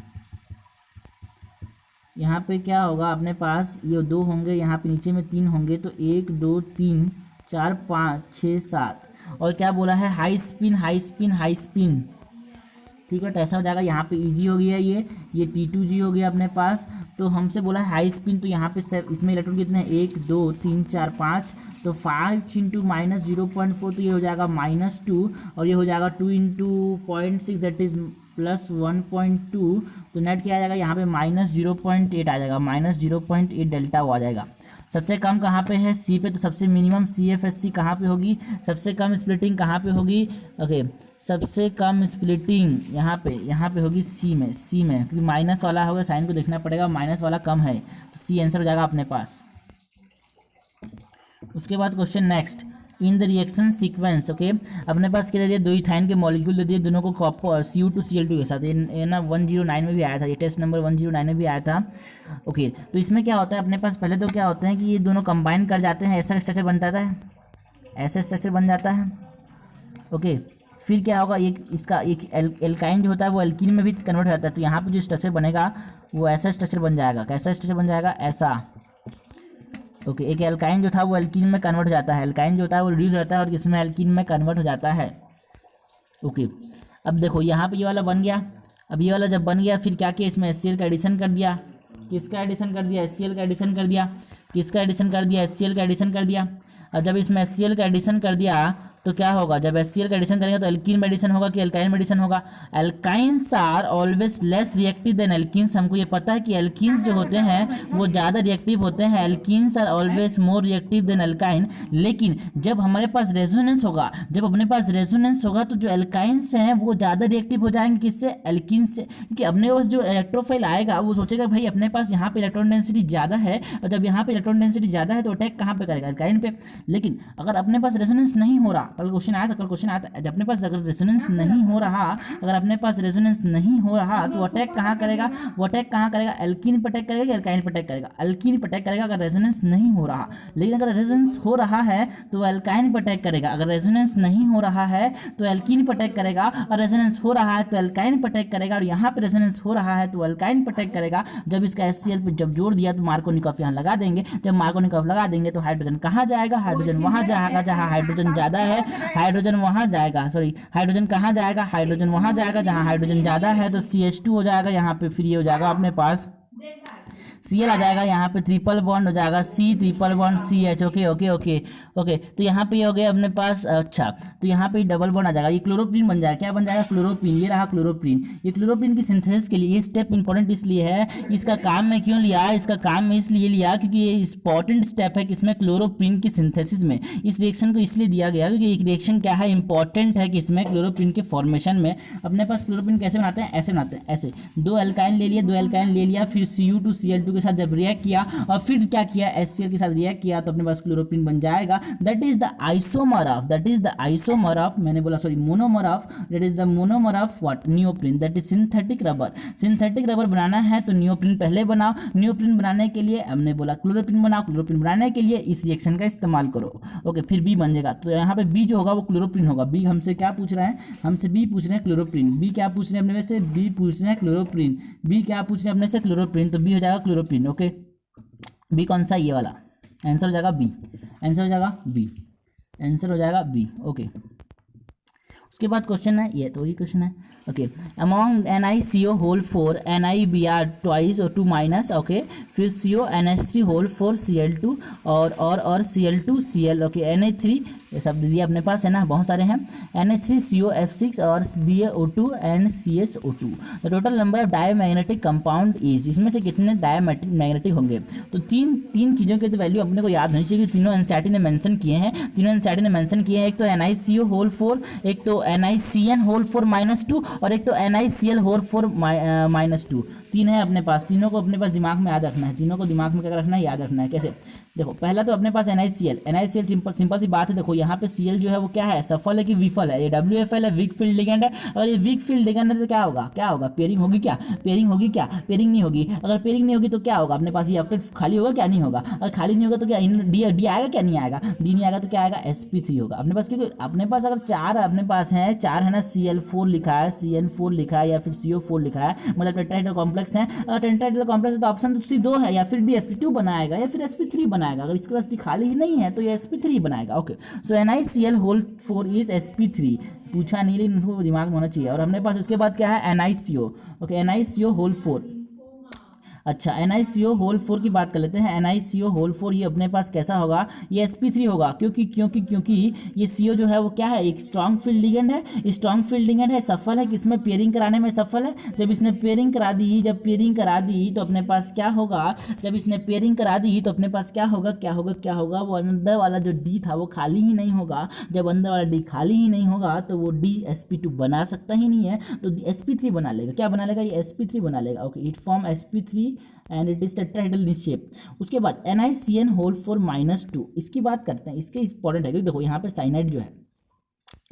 यहाँ पे क्या होगा अपने पास, ये 2 होंगे, यहाँ पे नीचे में 3 होंगे, तो 1 2 3 4 5 6 7, और क्या बोला है, high spin high spin high spin, ठीक है। तो ऐसा हो जाएगा, यहाँ पे EG हो गया, ये T2G हो गया अपने पास, तो हमसे बोला है हाई स्पिन, तो यहाँ पे इसमें इलेक्ट्रॉन कितने हैं, 1 2 3 4 5, तो 5 इंटू -0.4, तो ये हो जाएगा -2, और ये हो जाएगा 2 इंटू 0.6 दैट इज +1.2, तो नेट क्या आ जाएगा, यहाँ पे -0.8 आ जाएगा, -0.8 डेल्टा वो आ जाएगा। सबसे कम कहाँ पे है, सी पे, तो सबसे मिनिमम CFSC कहाँ पे होगी, सबसे कम स्प्लिटिंग कहाँ पे होगी, ओके, सबसे कम स्प्लिटिंग यहाँ पे होगी सी में, क्योंकि माइनस वाला होगा, साइन को देखना पड़ेगा, माइनस वाला कम है, तो सी आंसर हो जाएगा अपने पास। उसके बाद question next, in the reaction sequence, okay, अपने पास क्या दे दिया, 2 इथाइन के मॉलिक्यूल दे दिए, दोनों को कॉपर Cu2Cl2 के साथ, ये ना 109 में भी आया था, ये टेस्ट नंबर 109 में भी आया था, ओके। तो इसमें क्या होता है अपने पास, पहले तो क्या होता है कि ये दोनों कंबाइन कर जाते हैं, ऐसा स्ट्रक्चर बन जाता है, ऐसा स्ट्रक्चर बन जाता है, ओके। फिर क्या होगा, इसका एक एल्काइन जो होता है वो एल्कीन में भी कन्वर्ट हो जाता है, तो यहाँ पे जो स्ट्रक्चर बनेगा वो ऐसा स्ट्रक्चर बन जाएगा, कैसा स्ट्रक्चर बन जाएगा, ऐसा, ओके। एक एल्काइन जो था वो एल्कीन में कन्वर्ट हो जाता है, एल्काइन जो होता है वो रिड्यूस होता है और किसमें, एल्कीन में कन्वर्ट हो जाता है, ओके। अब देखो यहाँ पे ये वाला बन गया, अब ये वाला जब बन गया, फिर क्या किया, इसमें HCl का एडिशन कर दिया, किसका एडिशन कर दिया, HCl का एडिशन कर दिया, किसका एडिशन कर दिया, HCl का एडिशन कर दिया। और जब इसमें HCl का एडिशन कर दिया तो क्या होगा, जब HCl का एडिशन करेंगे तो एल्कीन में एडिशन होगा कि एल्काइन में एडिशन होगा, alkynes are always less reactive than alkenes, हमको ये पता है कि एल्कीन्स जो होते हैं वो ज़्यादा रिएक्टिव होते हैं, alkenes are always more reactive than alkyne. लेकिन जब हमारे पास रेजोनेंस होगा, जब अपने पास रेजोनेंस होगा तो जो एल्काइंस हैं वो ज़्यादा रिएक्टिव हो जाएंगे, किससे, एल्कीन से, क्योंकि अपने पास जो इलेक्ट्रोफाइल आएगा वो सोचेगा भाई अपने पास यहाँ पे इलेक्ट्रॉन डेंसिटी ज़्यादा है, और जब यहाँ पे इलेक्ट्रॉन डेंसिटी ज़्यादा है तो अटैक कहाँ पे करेगा, एल्काइन पे। लेकिन अगर अपने पास रेजोनेंस नहीं हो रहा, कल क्वेश्चन आया था, जब अपने पास अगर रेजोनेंस नहीं हो रहा, अगर अपने पास रेजोनेंस नहीं हो रहा तो अटैक कहाँ करेगा, वो अटैक कहाँ करेगा, एल्कीन पर अटैक करेगा, एल्काइन पर अटैक करेगा, एल्कीन पर अटैक करेगा अगर रेजोनेंस नहीं हो रहा। लेकिन अगर रेजोनेंस हो रहा है तो एल्काइन पर अटैक करेगा, अगर रेजोनेंस नहीं हो रहा है तो एल्कीन पर अटैक करेगा, और रेजोनेंस हो रहा है तो एल्काइन पर अटैक करेगा, और यहाँ पे रेजोनेंस हो रहा है तो एल्काइन पर अटैक करेगा। जब इसका HCl पे जब जोड़ दिया तो मार्कोनिकॉफ यहाँ लगा देंगे, जब मार्कोनिकॉफ लगा देंगे तो हाइड्रोजन कहाँ जाएगा, हाइड्रोजन वहाँ जाएगा जहाँ हाइड्रोजन ज़्यादा है, हाइड्रोजन वहाँ जाएगा, सॉरी हाइड्रोजन कहाँ जाएगा, हाइड्रोजन वहाँ जाएगा जहाँ हाइड्रोजन ज़्यादा है, तो CH2 हो जाएगा, यहाँ पे फिर ये हो जाएगा अपने पास Cl आ जाएगा, यहाँ पे ट्रिपल बॉन्ड हो जाएगा C triple bond CH। Okay okay okay okay, तो यहाँ पे हो गया अपने पास। अच्छा, तो यहाँ पे डबल बॉन्ड आ जाएगा, ये क्लोरोप्रीन बन जाएगा, क्या बन जाएगा, क्लोरोप्रीन। ये रहा क्लोरोप्रीन। ये क्लोरोप्रीन की सिंथेसिस के लिए ये स्टेप इंपॉर्टेंट इसलिए है, इसका काम में क्यों लिया, इसका काम में इसलिए लिया क्योंकि ये इंपॉर्टेंट स्टेप है किसमें, क्लोरोप्रीन की सिंथेसिस में। इस रिएक्शन को इसलिए दिया गया क्योंकि एक रिएक्शन क्या है, इंपॉर्टेंट है किसमें, क्लोरोप्रीन के फॉर्मेशन में। अपने पास क्लोरोप्रीन कैसे बनाते हैं, ऐसे बनाते हैं, ऐसे दो एल्काइन ले लिया, फिर Cu2 Cl2 के साथ जब रिएक्ट किया और फिर क्या किया, HCl के साथ रिएक्ट किया तो अपने पास क्लोरोप्रीन बन जाएगा। That is the isomer of, मैंने बोला sorry monomer of, that is the monomer of what, neoprene. That is synthetic rubber बनाना है तो नियोप्रीन पहले बनाओ, नियोप्रीन बनाने के लिए हमने बोला क्लोरोप्रीन बनाओ, क्लोरोप्रीन बनाने के लिए इस रिएक्शन का इस्तेमाल करो। ओके, फिर बी बन जाएगा, तो यहाँ पे बी जो होगा वो क्लोरोप्रीन होगा। बी हमसे क्या पूछ रहे हैं, हमसे बी पूछ रहे हैं क्लोरोप्रीन। बी क्या पूछ रहे हैं अपने से, बी पूछ रहे हैं क्लोरोप्रीन। बी क्या पूछ रहे हैं अपने से, क्लोरोप्रीन, तो बी हो जाएगा क्लोरोप्रीन। ओके, बी कौन सा, ये वाला आंसर हो जाएगा बी, आंसर हो जाएगा बी, आंसर हो जाएगा बी। ओके, उसके बाद क्वेश्चन है ये, तो ये क्वेश्चन है। Okay, among NiCO whole 4 NiBr twice और 2 माइनस, ओके, फिर CO NH3 होल 4 Cl2 और Cl2 Cl, ओके, Na3 ये सब दिया अपने पास है ना, बहुत सारे हैं, Na3COF6 और BaO2 and CSO2। The total number of diamagnetic compound is, इसमें से कितने डायमैग्नेटिक होंगे, तो तीन चीज़ों के तो वैल्यू अपने को याद होनी चाहिए, तीनों एनसीईआरटी ने मेंशन किए हैं, एक तो NiCO होल 4, एक तो NiCN होल 4 -2 और एक तो NiCl होल 4 -2। तीन है अपने पास, तीनों को अपने पास दिमाग में याद रखना है, तीनों को दिमाग में क्या रखना है, याद रखना है। कैसे, देखो पहला तो अपने पास NiCl सिंपल सी बात है। देखो यहाँ पे Cl जो है वो क्या है, सफल है कि विफल है, ये WFL है, वीक फील्ड लिगेंड है, और ये वीक फील्ड लिगेंड है तो क्या होगा, पेयरिंग होगी क्या, पेयरिंग नहीं होगी। अगर पेयरिंग नहीं होगी तो क्या होगा, अपने पास ये ऑक्टेट खाली होगा क्या, नहीं होगा। अगर खाली नहीं होगा तो क्या डी आएगा क्या, नहीं आएगा, डी नहीं आएगा तो क्या आएगा, sp3 होगा अपने पास। क्योंकि अपने पास अगर चार अपने पास है, चार है ना, Cl4 लिखा है, CN4 लिखा है या फिर CO4 लिखा है, मतलब टेट्राहेड्रल कॉम्प्लेक्स है। अगर टेट्राहेड्रल कॉम्प्लेक्स है तो ऑप्शन तो C2 है, या फिर sp2 बनाएगा या फिर sp3 बनाएगा। अगर इसके पास डी खाली ही नहीं है तो ये sp3 बनाएगा। Okay, so NiCl whole 4 is sp3, पूछा नहीं लेकिन इनको दिमाग में होना चाहिए। और हमने पास उसके बाद क्या है, NiCO। Okay, NiCO whole 4। अच्छा, NiCO होल 4 की बात कर लेते हैं। NiCO होल 4 ये अपने पास कैसा होगा, ये sp3 होगा, क्योंकि ये CO जो है वो क्या है, एक स्ट्रॉन्ग फील्ड लिगेंड है, सफल है, किसमें पेयरिंग कराने में सफल है। जब इसने पेयरिंग करा दी तो अपने पास क्या होगा, वो अंदर वाला जो D था वो खाली ही नहीं होगा। जब अंदर वाला D खाली ही नहीं होगा तो वो D sp2 बना सकता ही नहीं है, तो sp3 बना लेगा। क्या बना लेगा, ये sp3 बना लेगा। Okay, it form sp3 and it is tetrahedral in shape. उसके बाद NiCN होल 4 -2, इसकी बात करते हैं। इसके इंपॉर्टेंट है क्योंकि देखो यहाँ पे साइनाइड जो है,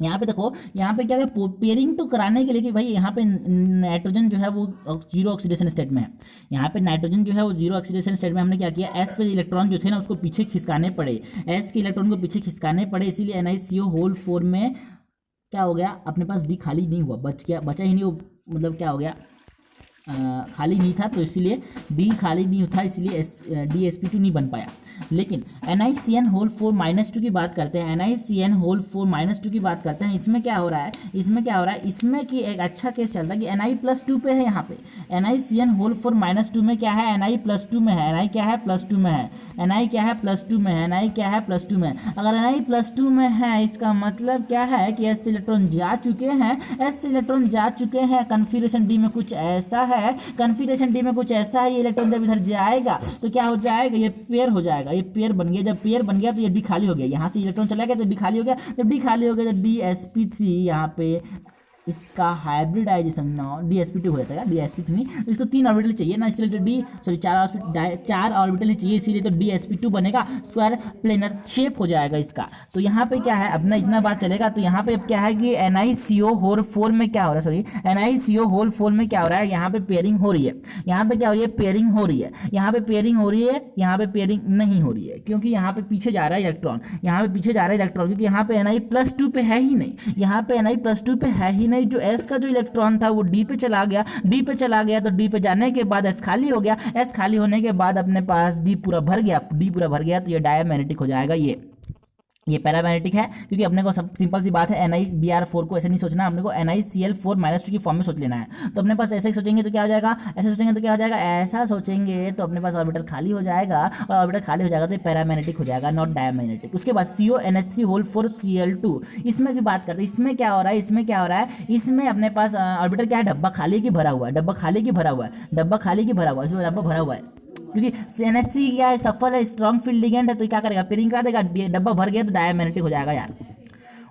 यहाँ पे देखो, यहाँ पे क्या है, पेयरिंग तो कराने के लिए कि भाई यहाँ पे नाइट्रोजन जो है वो जीरो ऑक्सीडेशन स्टेट में है। यहाँ पे नाइट्रोजन जो है वो जीरो ऑक्सीडेशन स्टेट में, हमने क्या किया, एस पे इलेक्ट्रॉन जो थे ना उसको पीछे खिसकाने पड़े, एस के इलेक्ट्रॉन को पीछे खिसकाने पड़े, इसीलिए NiCO होल 4 में क्या हो गया, अपने पास डी खाली नहीं हुआ, बचा ही नहीं वो, मतलब क्या हो गया, खाली नहीं था, तो इसीलिए डी खाली नहीं था, इसलिए DsP2 नहीं बन पाया। लेकिन NiCN होल 4 -2 की बात करते हैं, NiCN होल 4 -2 की बात करते हैं। इसमें क्या हो रहा है, इसमें कि एक अच्छा केस चल रहा है कि Ni+2 पे है। यहाँ पे NiCN होल 4 -2 में क्या है, Ni+2 में है, Ni क्या है, +2 में है, Ni क्या है, +2 में है, Ni क्या है, +2 में। अगर Ni+2 में है, इसका मतलब क्या है कि S इलेक्ट्रॉन जा चुके हैं, कन्फिगरेशन डी में कुछ ऐसा है, ये इलेक्ट्रॉन जब इधर जाएगा तो क्या हो जाएगा, ये पेयर हो जाएगा, ये पेयर बन गया। जब पेयर बन गया तो ये डी खाली हो गया, यहाँ से इलेक्ट्रॉन चला गया तो डी खाली हो गया। जब डी खाली हो गया तो DsP3 यहाँ पे इसका हाइब्रिडाइजेशन ना DsP2 हो जाता है, DsP3। तो इसको 3 ऑर्बिटल चाहिए ना, इसलिए तो डी सॉरी 4 ऑर्बिटल ही चाहिए, इसीलिए तो DsP2 बनेगा, स्क्वायर प्लेनर शेप हो जाएगा इसका। तो यहाँ पे क्या है, अपना इतना बात चलेगा। तो यहाँ पे क्या है कि NiCO4 में क्या हो रहा है, सॉरी NiCO4 में क्या हो रहा है, यहाँ पे पेयरिंग हो रही है, यहाँ पे क्या हो रही है, पेयरिंग हो रही है, यहाँ पे पेयरिंग हो रही है, यहाँ पे पेयरिंग नहीं हो रही है, क्योंकि यहाँ पे पीछे जा रहा है इलेक्ट्रॉन, यहाँ पे पीछे जा रहा है इलेक्ट्रॉन, क्योंकि यहाँ पे Na+2 पे है ही नहीं, यहाँ पे Na+2 पे है ही नहीं। जो S का जो इलेक्ट्रॉन था वो D पे चला गया, D पे चला गया, तो D पे जाने के बाद S खाली हो गया, S खाली होने के बाद अपने पास D पूरा भर गया, D पूरा भर गया, तो ये डायमैग्नेटिक हो जाएगा। ये पैरामैग्नेटिक है, क्योंकि अपने को सब सिंपल सी बात है, NiBr4 को ऐसे नहीं सोचना, अपने को NiCl4-2 की फॉर्म में सोच लेना है। तो अपने पास ऐसे ही सोचेंगे तो क्या हो जाएगा, ऐसे सोचेंगे तो क्या हो जाएगा, ऐसा सोचेंगे तो अपने पास ऑर्बिटल खाली हो जाएगा, और ऑर्बिटल खाली हो जाएगा तो ये पैरामैग्नेटिक हो जाएगा, नॉट डायमैग्नेटिक। उसके बाद CONH3 4Cl2, इसमें की बात करते हैं, इसमें क्या हो रहा है, इसमें क्या हो रहा है, इसमें अपने पास ऑर्बिटल क्या है, डब्बा खाली की भरा हुआ है, डब्बा खाली की भरा हुआ है, डब्बा खाली की भरा हुआ है, इसमें डब्बा भरा हुआ है, क्योंकि NH3 क्या है, सफल है, स्ट्रॉन्ग फील्ड लिगेंड है, तो क्या करेगा, पेयरिंग करा देगा, डब्बा भर गया तो डायमैग्नेटिक हो जाएगा यार।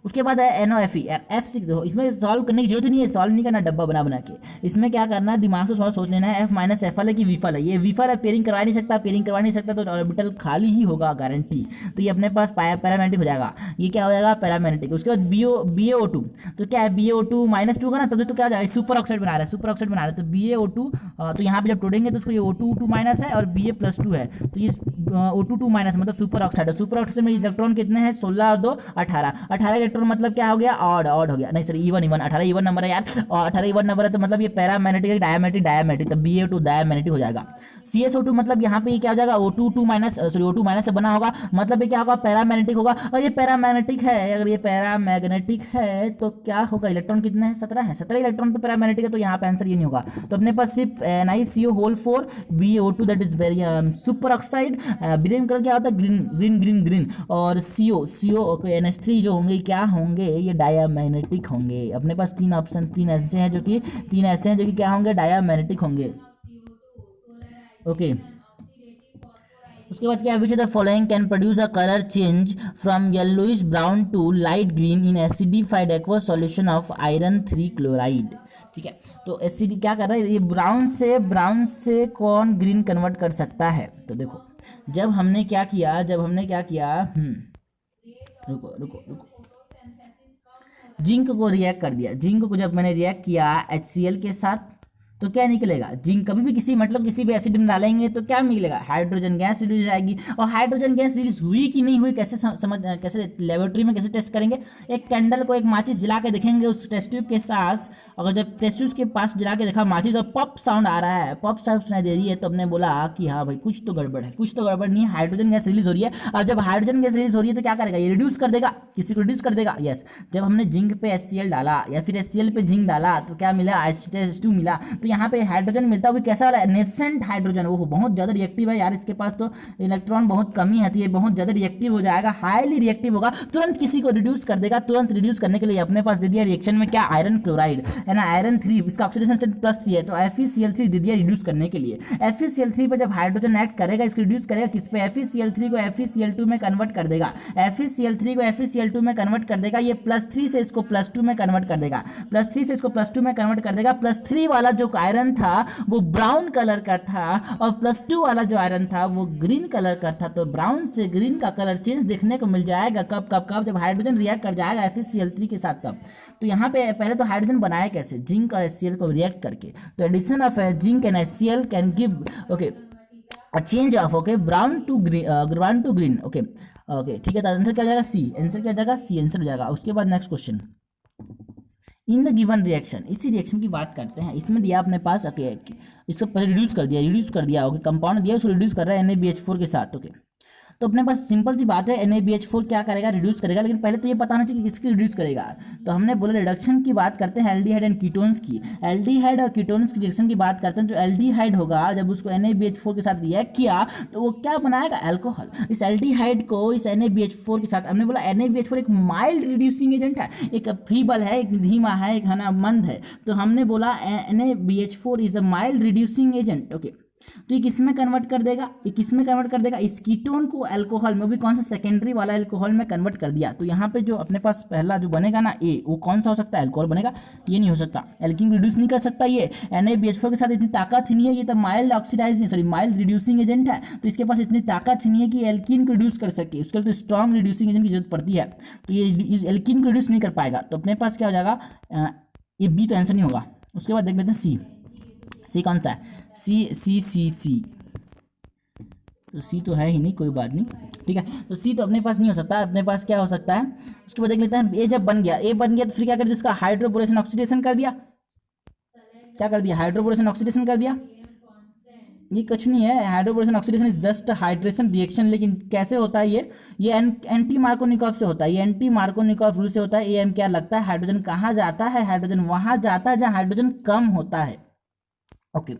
उसके बाद है NOFe यार, F6 देखो, इसमें सॉल्व करने की जरूरत नहीं है, सॉल्व नहीं करना डब्बा बना बना के, इसमें क्या करना है, दिमाग से थोड़ा सोच लेना है, F- एफल है कि विफल है, ये विफल है, पेयरिंग करवा नहीं सकता, पेयरिंग करवा नहीं सकता, तो ऑर्बिटल खाली ही होगा गारंटी, तो ये अपने पास पैरामैग्नेटिक हो जाएगा, ये क्या हो जाएगा, पैरामैग्नेटिक। उसके बाद BaO2, तो क्या है, BaO2-2 का ना, तभी तो क्या हो जाएगा, सुपर ऑक्साइड बना रहा है, सुपर ऑक्साइड बना रहा है, तो BaO2, तो यहाँ पे जब तोड़ेंगे तो उसको ये O2 है और Ba+2 है, तो ये O2 मतलब सुपर ऑक्साइड है, सुपर ऑक्साइड में इलेक्ट्रॉन कितने हैं, 16 और 2 18, 18 इलेक्ट्रॉन मतलब क्या हो गया, ऑड हो गया, नहीं सर इवन 18 इवन नंबर है यार, और 18 इवन नंबर है, तो मतलब ये पैरामैग्नेटिक डायमैग्नेटिक, तो Ba2 डायमैग्नेटिक हो जाएगा। CSO2 मतलब यहाँ पे क्या हो जाएगा, O2 से बना होगा, मतलब ये क्या होगा, पैरामैग्नेटिक होगा, और ये पैरामैग्नेटिक है, अगर ये पैरामैग्नेटिक है तो क्या होगा, इलेक्ट्रॉन कितने हैं, 17 है, 17 इलेक्ट्रॉन तो पैरामैग्नेटिक है, तो यहाँ पे आंसर ये नहीं होगा। तो अपने पास सिर्फ NiCO4 BaO2 that is very super oxide, green colour क्या होता है, ग्रीन, और CO NH3 जो होंगे क्या होंगे, ये डायमैग्नेटिक होंगे। अपने पास 3 ऑप्शन, 3 ऐसे हैं जो कि क्या होंगे, डायमैग्नेटिक होंगे। ओके उसके बाद क्या, which the following can produce a colour change from yellowish brown to light green in acidified aqueous solution of iron 3 chloride. ठीक है, तो एसिड क्या कर रहा है, ये ब्राउन से कौन ग्रीन कन्वर्ट कर सकता है। तो देखो जब हमने क्या किया रुको जिंक को रिएक्ट कर दिया, जिंक को जब मैंने रिएक्ट किया HCl के साथ, तो क्या निकलेगा, जिंक कभी भी किसी भी एसिड में डालेंगे तो क्या निकलेगा, हाइड्रोजन गैस रिलीज आएगी। और हाइड्रोजन गैस रिलीज हुई कि नहीं हुई कैसे लेबोरेटरी में कैसे टेस्ट करेंगे, एक कैंडल को एक माचिस जला के देखेंगे उस टेस्ट ट्यूब के साथ, अगर जब टेस्ट ट्यूब के पास जला के देखा माचिस और पॉप साउंड आ रहा है, पॉप साउंड सुनाई दे रही है, तो हमने बोला कि हाँ भाई कुछ तो गड़बड़ नहीं है, हाइड्रोजन गैस रिलीज हो रही है। और जब हाइड्रोजन गैस रिलीज हो रही है तो क्या करेगा, ये रिड्यूस कर देगा, किसी को रिड्यूस कर देगा। यस, जब हमने जिंक पे HCl डाला या फिर HCl पे जिंक डाला तो क्या मिला, H2 मिला। तो यहाँ पे हाइड्रोजन मिलता है, कैसा वाला, नेसेंट हाइड्रोजन, वो बहुत ज़्यादा रिएक्टिव है यार, इसके पास तो इलेक्ट्रॉन बहुत कमी है, तो ये बहुत ज़्यादा रिएक्टिव हो जाएगा, हाईली रिएक्टिव होगा, तुरंत किसी को रिड्यूस कर देगा। तुरंत रिड्यूस करने के लिए अपने पास दे दिया रिएक्शन में क्या, आयरन क्लोराइड है ना, आयरन 3, इसका ऑक्सीडेशन स्टेट +3 है, तो FeCl3 दे दिया रिड्यूस करने के लिए। FeCl3 पे जब हाइड्रोजन ऐड करेगा, इसको रिड्यूस करेगा किस पे, FeCl3 को FeCl2 में कन्वर्ट कर देगा, FeCl3 को FeCl2 में कन्वर्ट कर देगा, ये +3 से इसको +2 में कन्वर्ट कर देगा, +3 से इसको +2 में कन्वर्ट कर देगा। +3 वाला जो आयरन था वो ब्राउन कलर का था और +2 वाला जो आयरन था वो ग्रीन कलर का था, तो ब्राउन से ग्रीन का कलर चेंज देखने को मिल जाएगा कब जब हाइड्रोजन रिएक्ट कर जाएगा FeCl3 के साथ तब। तो यहाँ पे पहले तो हाइड्रोजन बनाया कैसे, जिंक और HCl को रिएक्ट करके, तो addition of zinc and HCl can give a change of brown to green. Okay ठीक है, तो आंसर क्या जाएगा, सी आंसर हो जाएगा। उसके बाद next question, in the given reaction, इसी रिएक्शन की बात करते हैं, इसमें दिया अपने पास इसको पहले रिड्यूस कर दिया ओके, कंपाउंड दिया उसको रिड्यूस कर रहा है NaBH4 के साथ। ओके, तो अपने पास सिंपल सी बात है, NaBH4 क्या करेगा, रिड्यूस करेगा, लेकिन पहले तो ये पता होना चाहिए कि किसकी रिड्यूस करेगा। तो हमने बोला रिडक्शन की बात करते हैं एल्डिहाइड एंड कीटोन्स की, एल्डिहाइड और कीटोन्स की रिएक्शन की बात करते हैं। जो एल्डिहाइड होगा जब उसको NaBH4 के साथ रिएक्ट किया तो वो क्या बनाएगा, अल्कोहल। इस एल्डिहाइड को इस NaBH4 के साथ, हमने बोला NaBH4 एक माइल्ड रिड्यूसिंग एजेंट है, एक फीबल है, एक धीमा है, एक है ना मंद है, तो हमने बोला NaBH4 is a mild reducing agent. Okay, तो ये किस में कन्वर्ट कर देगा, ये किस में कन्वर्ट कर देगा, इस कीटोन को अल्कोहल में, भी कौन सा सेकेंडरी वाला अल्कोहल में कन्वर्ट कर दिया। तो यहाँ पे जो अपने पास पहला जो बनेगा ना ए, वो कौन सा हो सकता है, अल्कोहल बनेगा। ये नहीं हो सकता, एल्कीन रिड्यूस नहीं कर सकता ये। NaBH4 के साथ इतनी ताकत ही नहीं है, ये तो mild oxidising sorry mild reducing agent है, तो इसके पास इतनी ताकत ही नहीं है कि एल्कीन को रिड्यूस कर सके, उसके लिए तो स्ट्रॉन्ग रिड्यूसिंग एजेंट की जरूरत पड़ती है, तो ये एल्कीन को रिड्यूस नहीं कर पाएगा। तो अपने पास क्या हो जाएगा, ये बी तो आंसर नहीं होगा। उसके बाद देख लेते हैं सी, सी कौन सा है, सी सी सी सी, तो सी तो है ही नहीं, कोई बात नहीं, ठीक है। तो सी तो अपने पास नहीं हो सकता, अपने पास क्या हो सकता है। उसके बाद देख लेते हैं ए जब बन गया, ए बन गया तो फिर क्या कर दिया, इसका हाइड्रोबोरेशन ऑक्सीडेशन कर दिया, क्या कर दिया, हाइड्रोबोरेशन ऑक्सीडेशन कर दिया। ये कुछ नहीं है, hydroboration oxidation is just hydration reaction, लेकिन कैसे होता है ये एंटी मार्कोनिकॉफ से होता है, ये एंटी मार्कोनिकॉफ रूल से होता है। एम क्या लगता है, हाइड्रोजन कहाँ जाता है, हाइड्रोजन वहां जाता है जहाँ हाइड्रोजन कम होता है। ओके,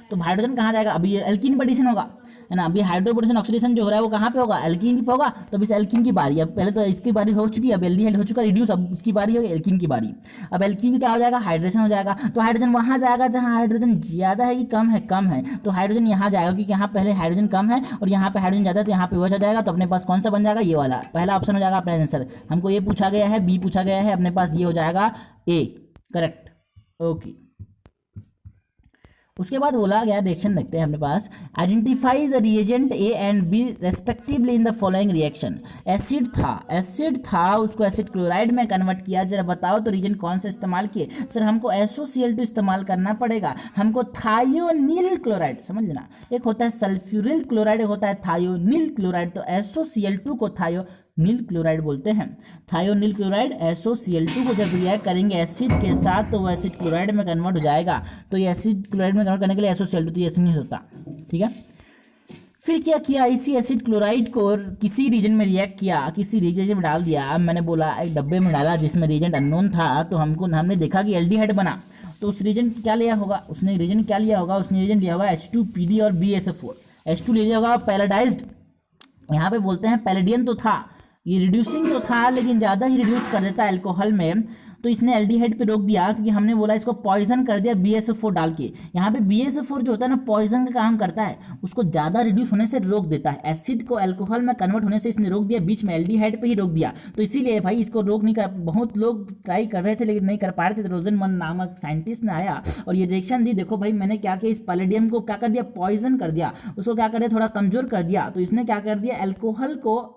तो हाइड्रोजन कहाँ जाएगा, अभी ये एल्कीन एडिशन होगा, है ना। अभी हाइड्रोबोरेशन ऑक्सीडेशन जो हो रहा है वो कहाँ पे होगा, एल्कीन पे होगा। तो अभी एल्कीन की बारी, अब पहले तो इसकी बारी हो चुकी है, अब एल्डिहाइड हो चुका रिड्यूस, अब उसकी बारी होगी एल्कीन की बारी। अब एल्कीन क्या हो जाएगा, हाइड्रेशन हो जाएगा। तो हाइड्रोजन वहाँ जाएगा जहाँ हाइड्रोजन ज्यादा है कि कम है, कम है, तो हाइड्रोजन यहाँ जाएगा, क्योंकि यहाँ पहले हाइड्रोजन कम है और यहाँ पे हाइड्रोजन ज्यादा है, तो यहाँ पे वह जाएगा। तो अपने पास कौन सा बन जाएगा, ये वाला पहला ऑप्शन हो जाएगा अपना आंसर। हमको ये पूछा गया है, बी पूछा गया है, अपने पास ये हो जाएगा ए, करेक्ट। ओके, उसके बाद बोला गया, रिएक्शन देखते हैं अपने पास, identify the reagent A and B respectively in the following reaction. Acid था उसको एसिड क्लोराइड में कन्वर्ट किया, जरा बताओ तो रिएजेंट कौन सा इस्तेमाल किए। सर हमको SOCl2 इस्तेमाल करना पड़ेगा, हमको थायोनिल क्लोराइड, समझ लेना, एक होता है सल्फ्यूरिल क्लोराइड, एक होता है थायोनिल क्लोराइड। तो SOCl2 को थायोनिल क्लोराइड बोलते हैं। थायोनिल क्लोराइड SOCl2 को जब रिएक्ट करेंगे एसिड के साथ तो वो एसिड क्लोराइड में कन्वर्ट हो जाएगा। तो ये एसिड क्लोराइड में कन्वर्ट करने के लिए SOCl2 तो ये ऐसे नहीं होता, ठीक है। फिर क्या किया, इसी एसिड क्लोराइड को किसी रीजन में रिएक्ट किया, किसी रीजन में डाल दिया। अब मैंने बोला एक डब्बे में डाला जिसमें रीजेंट अननोन था, तो हमने देखा कि एल्डिहाइड बना। तो उस रीजन क्या लिया होगा, उसने रीजन क्या लिया होगा, उसने रीजन लिया होगा H2PD और BSO4। H2 ले लिया होगा पैलेडाइज्ड, यहाँ पे बोलते हैं पैलेडियम तो था, ये रिड्यूसिंग तो था लेकिन ज़्यादा ही रिड्यूस कर देता है अल्कोहल में, तो इसने एल्डिहाइड पे रोक दिया, क्योंकि हमने बोला इसको पॉइजन कर दिया BSO4 डाल के। यहाँ पे BSO4 जो होता है ना, पॉइजन का काम करता है, उसको ज़्यादा रिड्यूस होने से रोक देता है, एसिड को अल्कोहल में कन्वर्ट होने से इसने रोक दिया, बीच में एल्डिहाइड पे ही रोक दिया। तो इसीलिए भाई इसको रोक नहीं कर, बहुत लोग ट्राई कर रहे थे लेकिन नहीं कर पा रहे थे। तो रोजनमन नामक साइंटिस्ट ने आया और ये रिएक्शन दी, देखो भाई मैंने क्या किया, इस पैलेडियम को क्या कर दिया, पॉइजन कर दिया, उसको क्या कर दिया, थोड़ा कमजोर कर दिया। तो इसने क्या कर दिया, अल्कोहल को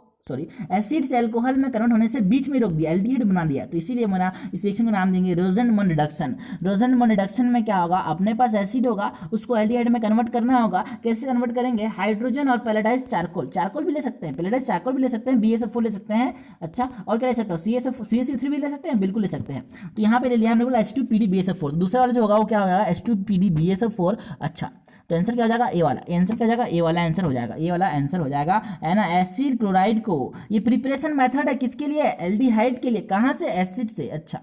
एसिड से अल्कोहल में कन्वर्ट होने से बीच में रोक दिया, एल्डिहाइड बना दिया। तो इसीलिए मेरा इस रिएक्शन का नाम देंगे रोजनमन रिडक्शन। रोजनमन रिडक्शन में क्या होगा, अपने पास एसिड होगा, उसको एल्डिहाइड में कन्वर्ट करना होगा। कैसे कन्वर्ट करेंगे, हाइड्रोजन और पैलेडाइज चारकोल भी ले सकते हैं, पैलेडाइज चारकोल भी ले सकते हैं, BSO4 ले सकते हैं, अच्छा और क्या ले सकते हो, CSO3 भी ले सकते हैं, बिल्कुल ले सकते हैं। तो यहाँ पे ले लिया हमने बोला H2PD BSO4। दूसरा वाला जो होगा वो क्या होगा, H2PD BSO4। अच्छा, तो आंसर क्या हो जाएगा, ए वाला आंसर क्या हो जाएगा, ए वाला आंसर हो जाएगा, ए वाला आंसर हो जाएगा, है ना। एसिड क्लोराइड को, ये प्रिपरेशन मेथड है किसके लिए, एल्डिहाइड के लिए, कहाँ से, एसिड से। अच्छा,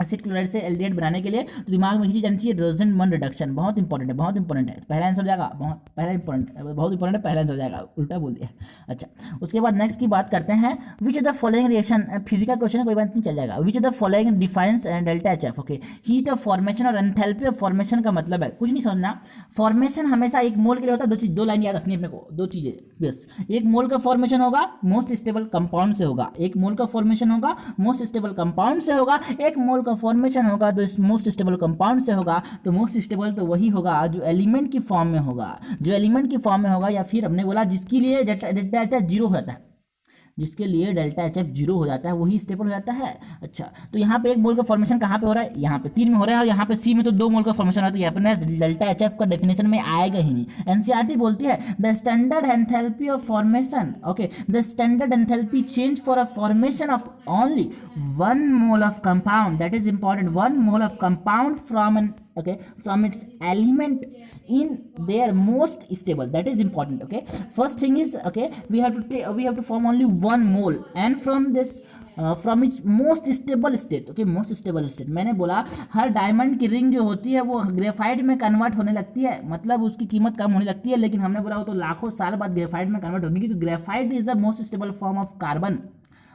एसिड क्लोराइड से एल्डिहाइड बनाने के लिए। तो दिमाग में जानी चाहिए रोजनमन रिडक्शन, बहुत इंपॉर्टेंट है, बहुत इंपॉर्टेंट है। पहला आंसर हो जाएगा, बहुत इंपॉर्टेंट है, पहला आंसर हो जाएगा, उल्टा बोल दिया। अच्छा, उसके बाद नेक्स्ट की बात करते हैं, विच of the following reaction, physical question है कोई बात नहीं, चल जाएगा। विच of the following defines delta HF। Okay, heat of formation और एंथैल्पी ऑफ फॉर्मेशन का मतलब है, कुछ नहीं समझना, फॉर्मेशन हमेशा एक मोल के लिए होता है। दो लाइन याद रखनी है अपने को, दो चीजें बस। एक मोल का फॉर्मेशन होगा मोस्ट स्टेबल कंपाउंड से होगा, एक मोल का फॉर्मेशन होगा मोस्ट स्टेबल कंपाउंड से होगा, एक मोल का फॉर्मेशन होगा तो मोस्ट स्टेबल कंपाउंड से होगा। तो मोस्ट स्टेबल तो वही होगा जो एलिमेंट की फॉर्म में होगा, जो एलिमेंट की फॉर्म में होगा, या फिर हमने बोला जिसके लिए डेल्टा एच जीरो हो जाता है, जिसके लिए डेल्टा HF जीरो हो जाता है वही स्टेबल हो जाता है। अच्छा, तो यहाँ पे एक मोल का फॉर्मेशन कहाँ पे हो रहा है, यहाँ पे 3 में हो रहा है, और यहाँ पे C में तो 2 मोल का फॉर्मेशन होता है। यहाँ पे डेल्टा HF का डेफिनेशन में आएगा ही नहीं। NCERT बोलती है the standard enthalpy of formation, okay, the standard enthalpy change for a formation of only 1 mole of compound, that is important, 1 mole of compound from an, okay, from its element in their most stable, that is important। okay, first thing is, okay, we have to form only 1 mole and from this from its most stable state। okay, most stable state मैंने बोला हर diamond की ring जो होती है वो graphite में convert होने लगती है, मतलब उसकी कीमत कम होने लगती है, लेकिन हमने बोला वो तो लाखों साल बाद ग्रेफाइट में कन्वर्ट होगी, क्योंकि graphite is the most stable form of carbon.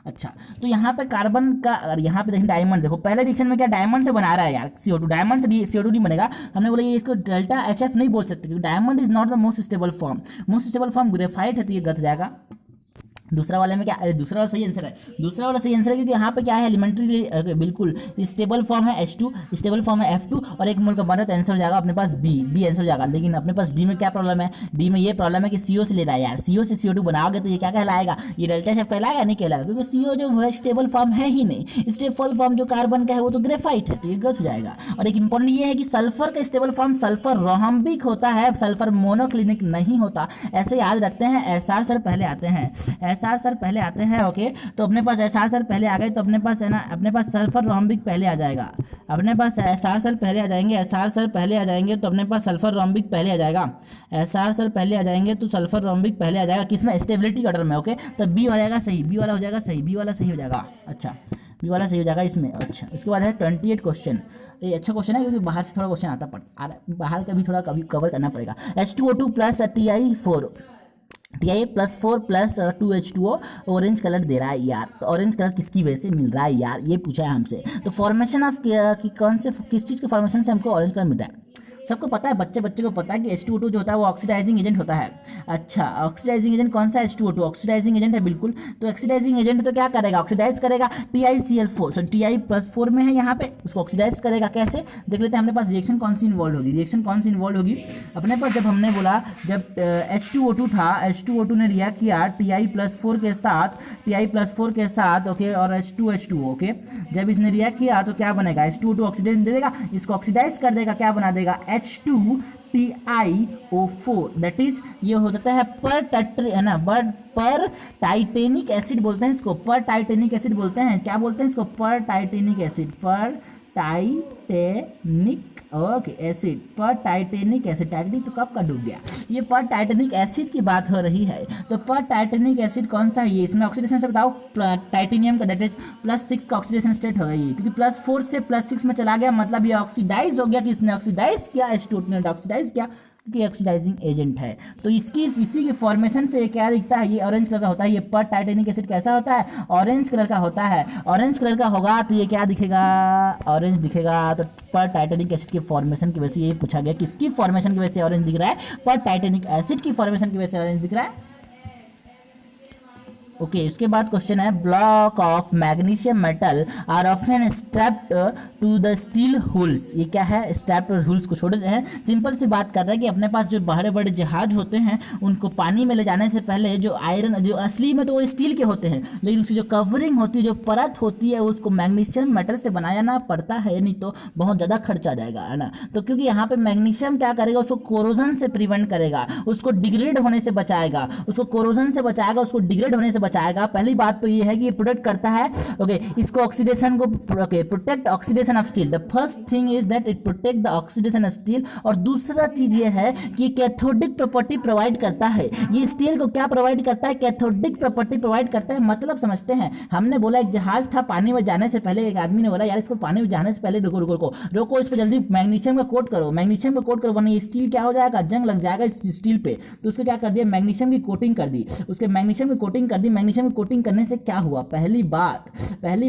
अच्छा, तो यहाँ पे कार्बन का, अगर यहाँ पे देखें डायमंड, देखो पहले रिएक्शन में क्या डायमंड से बना रहा है यार CO2, डायमंड से CO2 नहीं बनेगा। हमने बोला ये इसको डेल्टा HF नहीं बोल सकते क्योंकि diamond is not the most stable form, most stable form graphite है, तो ये गट जाएगा। दूसरा वाले में क्या, अरे दूसरा वाला सही आंसर है, दूसरा वाला सही आंसर है क्योंकि यहाँ पे क्या है एलिमेंट्री, बिल्कुल स्टेबल फॉर्म है H2, स्टेबल फॉर्म है F2 और एक मोल का बना, तो आंसर हो जाएगा अपने पास बी आंसर हो जाएगा। लेकिन अपने पास डी में क्या प्रॉब्लम है, डी में ये प्रॉब्लम है कि CO से ले रहा है यार, CO से CO2 बनाओगे तो ये क्या कहलाएगा, ये डेल्टा शेप कहलाएगा, नहीं कहलाएगा, क्योंकि CO जो है स्टेबल फॉर्म है ही नहीं, स्टेबल फॉर्म जो कार्बन का है वो तो ग्रेफाइट है, तो ये गलत हो जाएगा। और एक इंपॉर्टेंट ये है कि सल्फर का स्टेबल फॉर्म सल्फर रोहम्बिक होता है, सल्फर मोनोक्लिनिक नहीं होता, ऐसे याद रखते हैं। SR सर पहले आते हैं, SR सर पहले आते हैं, ओके। तो अपने पास SR सर पहले आ गए, तो अपने पास है ना, अपने पास सल्फर रोम्बिक पहले आ जाएगा, अपने पास SR सर पहले आ जाएंगे, SR सर पहले आ जाएंगे, तो अपने पास सल्फर रोम्बिक पहले आ जाएगा, SR सर पहले आ जाएंगे तो सल्फर रोम्बिक पहले आ जाएगा, किसमें, स्टेबिलिटी ऑर्डर में, ओके। तो बी हो जाएगा सही, बी वाला हो जाएगा सही, बी वाला सही हो जाएगा, अच्छा बी वाला सही हो जाएगा इसमें। अच्छा, उसके बाद है 28 क्वेश्चन, तो ये अच्छा क्वेश्चन है क्योंकि बाहर से थोड़ा क्वेश्चन आता पड़, बाहर का भी थोड़ा कभी कवर करना पड़ेगा। H2O2 plus Ti+4 plus 2H2O orange colour दे रहा है यार, तो ऑरेंज कलर किसकी वजह से मिल रहा है यार, ये पूछा है हमसे। तो फॉर्मेशन ऑफ कि कौन से, किस चीज़ के फॉर्मेशन से हमको ऑरेंज कलर मिल रहा है, सबको पता है, बच्चे को पता है कि H2O2 जो होता है वो ऑक्सीडाइजिंग एजेंट होता है। अच्छा, ऑक्सीडाइजिंग एजेंट कौन सा, H2O2 ऑक्सीडाइजिंग एजेंट है बिल्कुल। तो ऑक्सीडाइजिंग एजेंट तो क्या करेगा, ऑक्सीडाइज करेगा TiCl4, सो Ti+4 में है यहाँ पे, उसको ऑक्सीडाइज करेगा, कैसे देख लेते हैं। अपने पास रिएक्शन कौन सी इन्वॉल्व होगी, रिएक्शन कौन सी इन्वॉल्व होगी अपने पास, जब हमने बोला जब H2O2 था, H2O2 ने रिएक्ट किया Ti+4 के साथ, ओके, और H2H2O, ओके, जब इसने रिएक्ट किया तो क्या बनेगा, H2O2 ऑक्सीडेशन दे देगा, इसको ऑक्सीडाइज कर देगा, क्या बना देगा H2TiO4, दैट इज ये हो जाता है पर टट्री है ना, पर टाइटेनिक एसिड बोलते हैं इसको, पर टाइटेनिक एसिड बोलते हैं, क्या बोलते हैं इसको, पर टाइटेनिक एसिड, पर टाइटेनिक, ओके एसिड, पर टाइटेनिक एसिड, टाइटेनिक तो कब का डूब गया, ये पर टाइटेनिक एसिड की बात हो रही है। तो पर टाइटेनिक एसिड कौन सा है ये, इसमें ऑक्सीडेशन से बताओ, टाइटेनियम का दैट इज +6 का ऑक्सीडेशन स्टेट हो गई, क्योंकि +4 से +6 में चला गया, मतलब ये ऑक्सीडाइज हो गया, किसने ऑक्सीडाइज किया, H2O2 ने ऑक्सीडाइज किया, कि ऑक्सीडाइजिंग एजेंट है। तो इसी के फॉर्मेशन से क्या दिखता है, ये ऑरेंज कलर का होता है, ये पर टाइटेनिक एसिड कैसा होता है, ऑरेंज कलर का होता है, ऑरेंज कलर का होगा तो ये क्या दिखेगा, ऑरेंज दिखेगा। तो पर टाइटेनिक एसिड के फॉर्मेशन की वजह से ये पूछा गया, किसकी फॉर्मेशन की वजह से ऑरेंज दिख रहा है, पर टाइटेनिक एसिड की फॉर्मेशन की वजह से ऑरेंज दिख रहा है, ओके। उसके बाद क्वेश्चन है, block of magnesium metal are often strapped to the steel hulls, ये क्या है, स्ट्रैप्ड हुल्स को छोड़ देते हैं। सिंपल सी बात कर रहा है कि अपने पास जो बड़े बड़े जहाज होते हैं उनको पानी में ले जाने से पहले जो आयरन, जो असली में तो वो स्टील के होते हैं, लेकिन उसकी जो कवरिंग होती है, जो परत होती है, उसको मैग्नीशियम मेटल से बनाना पड़ता है, नहीं तो बहुत ज़्यादा खर्चा जाएगा, है ना। तो क्योंकि यहाँ पे मैग्नीशियम क्या करेगा, उसको कोरोजन से प्रिवेंट करेगा, उसको डिग्रेड होने से बचाएगा, उसको कोरोजन से बचाएगा, उसको डिग्रेड होने से बचाएगा। पहली बात तो ये है कि ये प्रोटेक्ट करता है, ओके, इसको ऑक्सीडेशन को, okay, protect oxidation of steel, the first thing is that it protect the oxidation of steel. और दूसरा चीज ये है कि कैथोडिक प्रॉपर्टी प्रोवाइड करता है, ये स्टील को क्या प्रोवाइड करता है, कैथोडिक प्रॉपर्टी प्रोवाइड करता है। मतलब समझते हैं, हमने बोला एक जहाज था, पानी में जाने से पहले एक आदमी ने बोला यार इसको पानी में जाने से पहले रुको रुको रुको रुको, इस पर जल्दी मैग्नीशियम का कोट करो, मैग्नीशियम का कोट करो, वरना ये स्टील क्या हो जाएगा, जंग लग जाएगा इस स्टील पे। तो उसको क्या कर दिया, मैग्नीशियम की कोटिंग कर दी, उसके मैग्नीशियम की कोटिंग कर दी। मैग्नीशियम की कोटिंग करने से क्या हुआ, पहली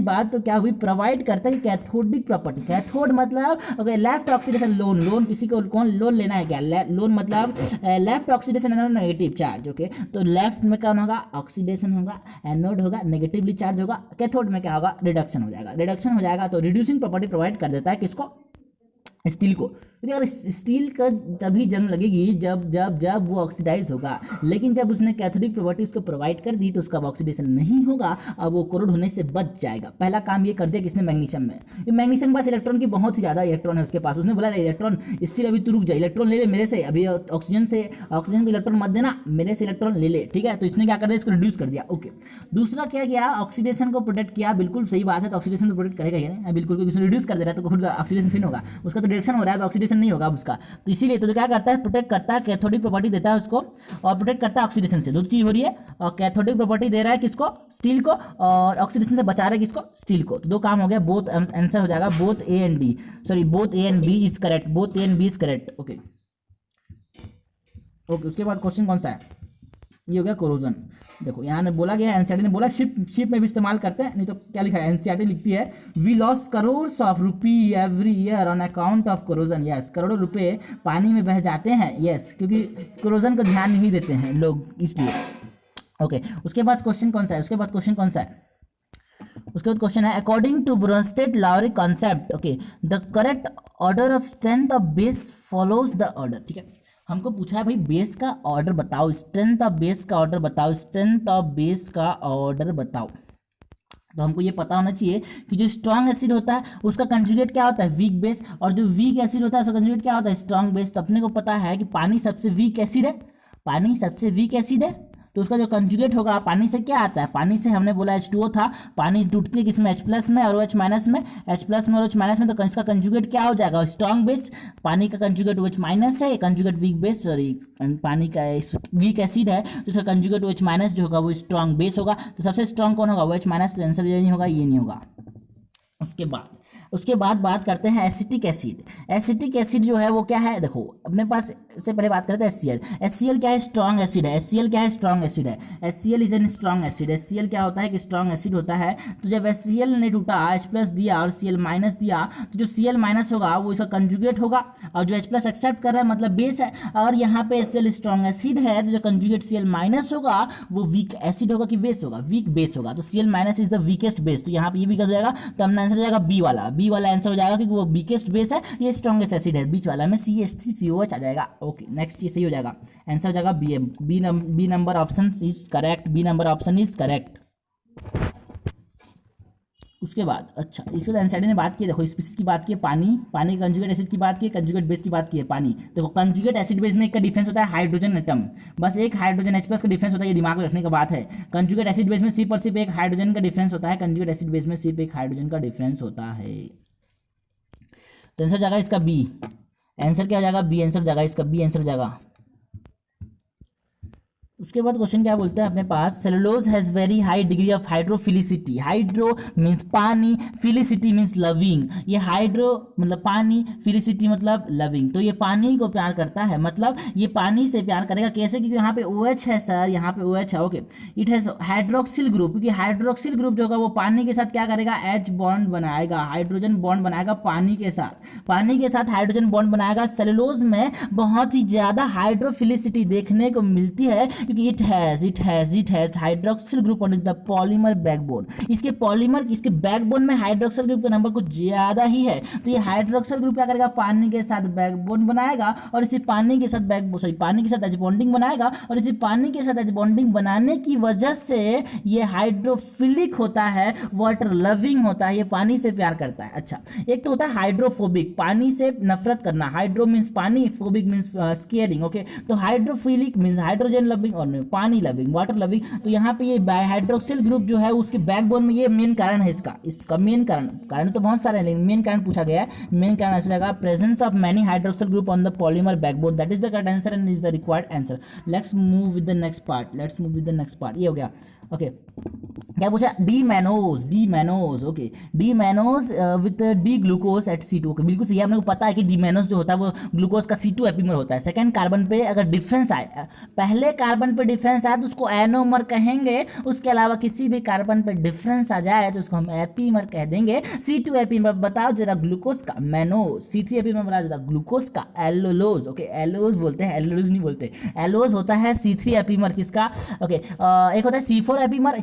बात तो क्या हुई, प्रोवाइड करता है कैथोडिक प्रॉपर्टी। कैथोड मतलब ओके, लेफ्ट ऑक्सीडेशन, लोन किसी को कौन लोन लेना है क्या, लोन मतलब left oxidation anode negative charge, okay. तो लेफ्ट में क्या होगा, ऑक्सीडेशन होगा, एनोड होगा, नेगेटिवली चार्ज होगा, कैथोड में क्या होगा, रिडक्शन हो जाएगा। तो रिड्यूसिंग प्रॉपर्टी प्रोवाइड कर देता है किसको, स्टील को। क्योंकि अगर स्टील का तभी जंग लगेगी जब वो ऑक्सीडाइज होगा, लेकिन जब उसने कैथोडिक प्रॉपर्टी उसको प्रोवाइड कर दी तो उसका ऑक्सीडेशन नहीं होगा, अब वो कोरोड होने से बच जाएगा। पहला काम ये कर दिया किसने, मैग्नीशियम में। मैग्नीशियम के पास इलेक्ट्रॉन की बहुत ही ज़्यादा इलेक्ट्रॉन है उसके पास, उसने बोला इलेक्ट्रॉन स्टील अभी तू रुक जा, इलेक्ट्रॉन ले ले मेरे से, अभी ऑक्सीजन को इलेक्ट्रॉन मत देना, मेरे से इलेक्ट्रॉन ले ले, ठीक है। तो इसने क्या कर दिया, इसको रिड्यूस कर दिया, ओके। दूसरा क्या किया, ऑक्सीडेशन को प्रोटेक्ट किया, बिल्कुल सही बात है, तो ऑक्सीडेशन को प्रोटेक्ट करेगा ये बिल्कुल, क्योंकि उसने रिड्यूस कर दे रहा है तो खुद ऑक्सीडेशन फिर होगा, उसका तो रिएक्शन हो रहा है, ऑक्सीडेशन नहीं होगा उसका। तो इसीलिए तो क्या करता है, प्रोटेक्ट करता है, कैथोडिक प्रॉपर्टी देता है उसको, और प्रोटेक्ट करता है ऑक्सीडेशन से। दो चीज हो रही है, और कैथोडिक प्रॉपर्टी दे रहा है किसको, स्टील को, और ऑक्सीडेशन से बचा रहा है किसको, स्टील को। तो दो काम हो गया, बोथ आंसर हो जाएगा, both A and B is correct, okay. उसके बाद क्वेश्चन कौन सा है, ये हो गया कोरोजन। देखो यहाँ ने बोला गया, एनसीईआरटी ने बोला शिप में भी इस्तेमाल करते हैं, नहीं तो क्या लिखा है, एनसीईआरटी लिखती है we loss crore of rupee every year on account of corrosion. Yes, करोड़ों रुपए पानी में बह जाते हैं, यस, क्योंकि कोरोजन को ध्यान नहीं देते हैं लोग, इसलिए। ओके, उसके बाद क्वेश्चन कौन सा है, उसके बाद क्वेश्चन है according to Bronsted Lowry concept, okay, the correct order of strength of base follows the order. ठीक है, हमको पूछा है भाई बेस का ऑर्डर बताओ, स्ट्रेंथ ऑफ बेस का ऑर्डर बताओ, स्ट्रेंथ ऑफ बेस का ऑर्डर बताओ। तो हमको ये पता होना चाहिए कि जो स्ट्रॉन्ग एसिड होता है उसका कंजुगेट क्या होता है, वीक बेस, और जो वीक एसिड होता है उसका कंजुगेट क्या होता है, स्ट्रॉन्ग बेस। तो अपने को पता है कि पानी सबसे वीक एसिड है, पानी सबसे वीक एसिड है, तो उसका जो कंजुगेट होगा पानी से क्या आता है, पानी से हमने बोला H2O था, पानी टूटती है किसमें, H+ में और OH- में, H+ में और OH- में, तो इसका कंजुगेट क्या हो जाएगा, स्ट्रॉन्ग बेस। पानी का कंजुगेट OH- है, कंजुगेट वीक बेस, सॉरी पानी का वीक एसिड है तो उसका कंजुगेट OH- जो होगा वो स्ट्रॉन्ग बेस होगा। तो सबसे स्ट्रॉन्ग कौन होगा, OH-, तो आंसर ये नहीं होगा, ये नहीं होगा। उसके बाद बात करते हैं एसिटिक एसिड। एसिटिक एसिड जो है वो क्या है, देखो अपने पास से पहले बात करते हैं HCl। HCl क्या है, स्ट्रॉन्ग एसिड है। HCl क्या है, स्ट्रॉन्ग एसिड है। HCl is an strong acid. HCl क्या होता है कि स्ट्रॉन्ग एसिड होता है। तो जब HCl ने टूटा, H+ दिया और Cl- दिया, तो जो Cl- होगा वो इसका कंजुगेट होगा, और जो H+ एक्सेप्ट कर रहा है मतलब बेस है, और यहाँ पे HCl स्ट्रॉन्ग एसिड है, तो जो कंजुगेट Cl- होगा वो वीक एसिड होगा कि बेस होगा, वीक बेस होगा। तो Cl- is the weakest base, तो यहाँ पे ये भी कर जाएगा, तो हमने आंसर हो जाएगा बी वाला आंसर हो जाएगा, क्योंकि वो वीकेस्ट बेस है, ये स्ट्रॉन्गेस्ट एसिड है। बीच वाला में CH3COH आ जाएगा। ओके, नेक्स्ट ये सही हो जाएगा, आंसर हो जाएगा B number option is correct, B number option is correct. उसके बाद अच्छा, इसके बाद एनसीईआरटी ने बात की, देखो स्पीसीज की बात की, पानी के कंजुगेट एसिड की बात की, कंजुगेट बेस की बात की है पानी। देखो कंजुगेट एसिड बेस में एक का डिफरेंस होता है हाइड्रोजन एटम, बस एक हाइड्रोजन H+ का डिफरेंस होता है, ये दिमाग में रखने का बात है। कंजुगेट एसिड बेस में सिर्फ और सिर्फ एक हाइड्रोजन का डिफरेंस होता है, कंजुगेट एसिड बेस में सिर्फ एक हाइड्रोजन का डिफरेंस होता है। तो आंसर जाएगा इसका बी, आंसर क्या हो जाएगा, बी आंसर जाएगा इसका, बी आंसर जाएगा। उसके बाद क्वेश्चन क्या बोलते हैं अपने पास, cellulose has very high degree of hydrophilicity. Hydro means पानी, फिलिसिटी मीन्स लविंग। ये हाइड्रो मतलब पानी, फिलिसिटी मतलब लविंग, तो ये पानी को प्यार करता है, मतलब ये पानी से प्यार करेगा। कैसे, क्योंकि यहाँ पे OH है सर, यहाँ पे OH है। Okay, it has hydroxyl group, क्योंकि हाइड्रोक्सिल ग्रुप जो होगा वो पानी के साथ क्या करेगा, H बॉन्ड बनाएगा, हाइड्रोजन बॉन्ड बनाएगा पानी के साथ हाइड्रोजन बॉन्ड बनाएगा। सेलुलोज में बहुत ही ज्यादा हाइड्रोफिलिसिटी देखने को मिलती है, क्योंकि it has hydroxyl group on the polymer backbone. इसके बैकबोन में हाइड्रोक्सिल ग्रुप का नंबर कुछ ज्यादा ही है, तो ये हाइड्रोक्सिल ग्रुप क्या करेगा, पानी के साथ बैकबोन बनाएगा, और इसी पानी के साथ एच बॉन्डिंग बनाएगा, और इसी पानी के साथ एच बॉन्डिंग बनाने की वजह से ये हाइड्रोफिलिक होता है, वाटर लविंग होता है, ये पानी से प्यार करता है। अच्छा, एक तो होता है हाइड्रोफोबिक, पानी से नफरत करना, हाइड्रो मीन्स पानी, फोबिक मीन्स स्केयरिंग। ओके, तो हाइड्रोफिलिक मीन्स हाइड्रोजन लविंग और पानी लविंग, वाटर लविंग। तो यहाँ पे ये हाइड्रोक्सिल ग्रुप जो है उसके बैकबोन में ये मेन कारण है, इसका मेन कारण तो बहुत सारे हैं, लेकिन मेन कारण पूछा गया है। मेन कारण ऐसा लगा, presence of many hydroxyl group on the polymer backbone, that is the correct answer and is the required answer. Let's move with the next part, ये हो गया। ओके, क्या पूछा, D mannose. Okay, D mannose with D glucose at C2। Okay, बिल्कुल सही है, आपने को पता है कि डी मैनोज जो होता है वो ग्लूकोज का C2 एपीमर होता है। सेकंड कार्बन पे अगर डिफरेंस आए, पहले कार्बन पे डिफरेंस आए तो उसको एनोमर कहेंगे, उसके अलावा किसी भी कार्बन पे डिफरेंस आ जाए तो उसको हम एपीमर कह देंगे। C2 एपीमर बताओ जरा ग्लूकोज का, मैनोज। C3 एपीमर बताओ जरा ग्लूकोज का, एलोलोज। ओके, एलोज बोलते हैं, एलोलोज नहीं बोलते, एलोज होता है C3 एपीमर किसका। ओके, एक होता है C4 एपीमर